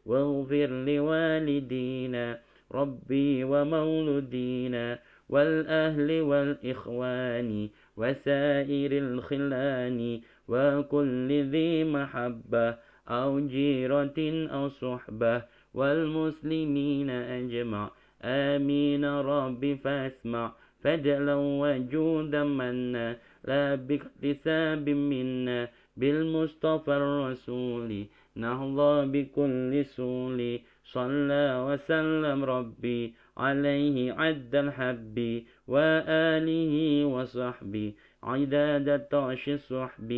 واغفر لوالدينا ربي ومولودينا والأهل والإخوان وسائر الخلان وكل ذي محبة أو جيرة أو صحبة والمسلمين أجمع آمين رب فاسمع فجلا وجودا منا لا باكتساب منا بالمصطفى الرسول نهضى بكل سول صلى وسلم ربي عليه عد الحب وآله وصحبه عداد الطاش الصحب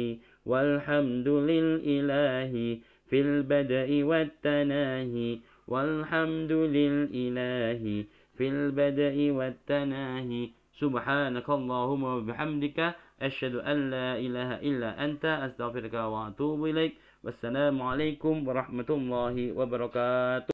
والحمد للإله في البدء والتناهي والحمد للإله في البدء والتناهي Subhanakallahumma wa bihamdika asyhadu an la ilaha illa anta astaghfiruka wa atubu ilaik. Wassalamualaikum warahmatullahi wabarakatuh.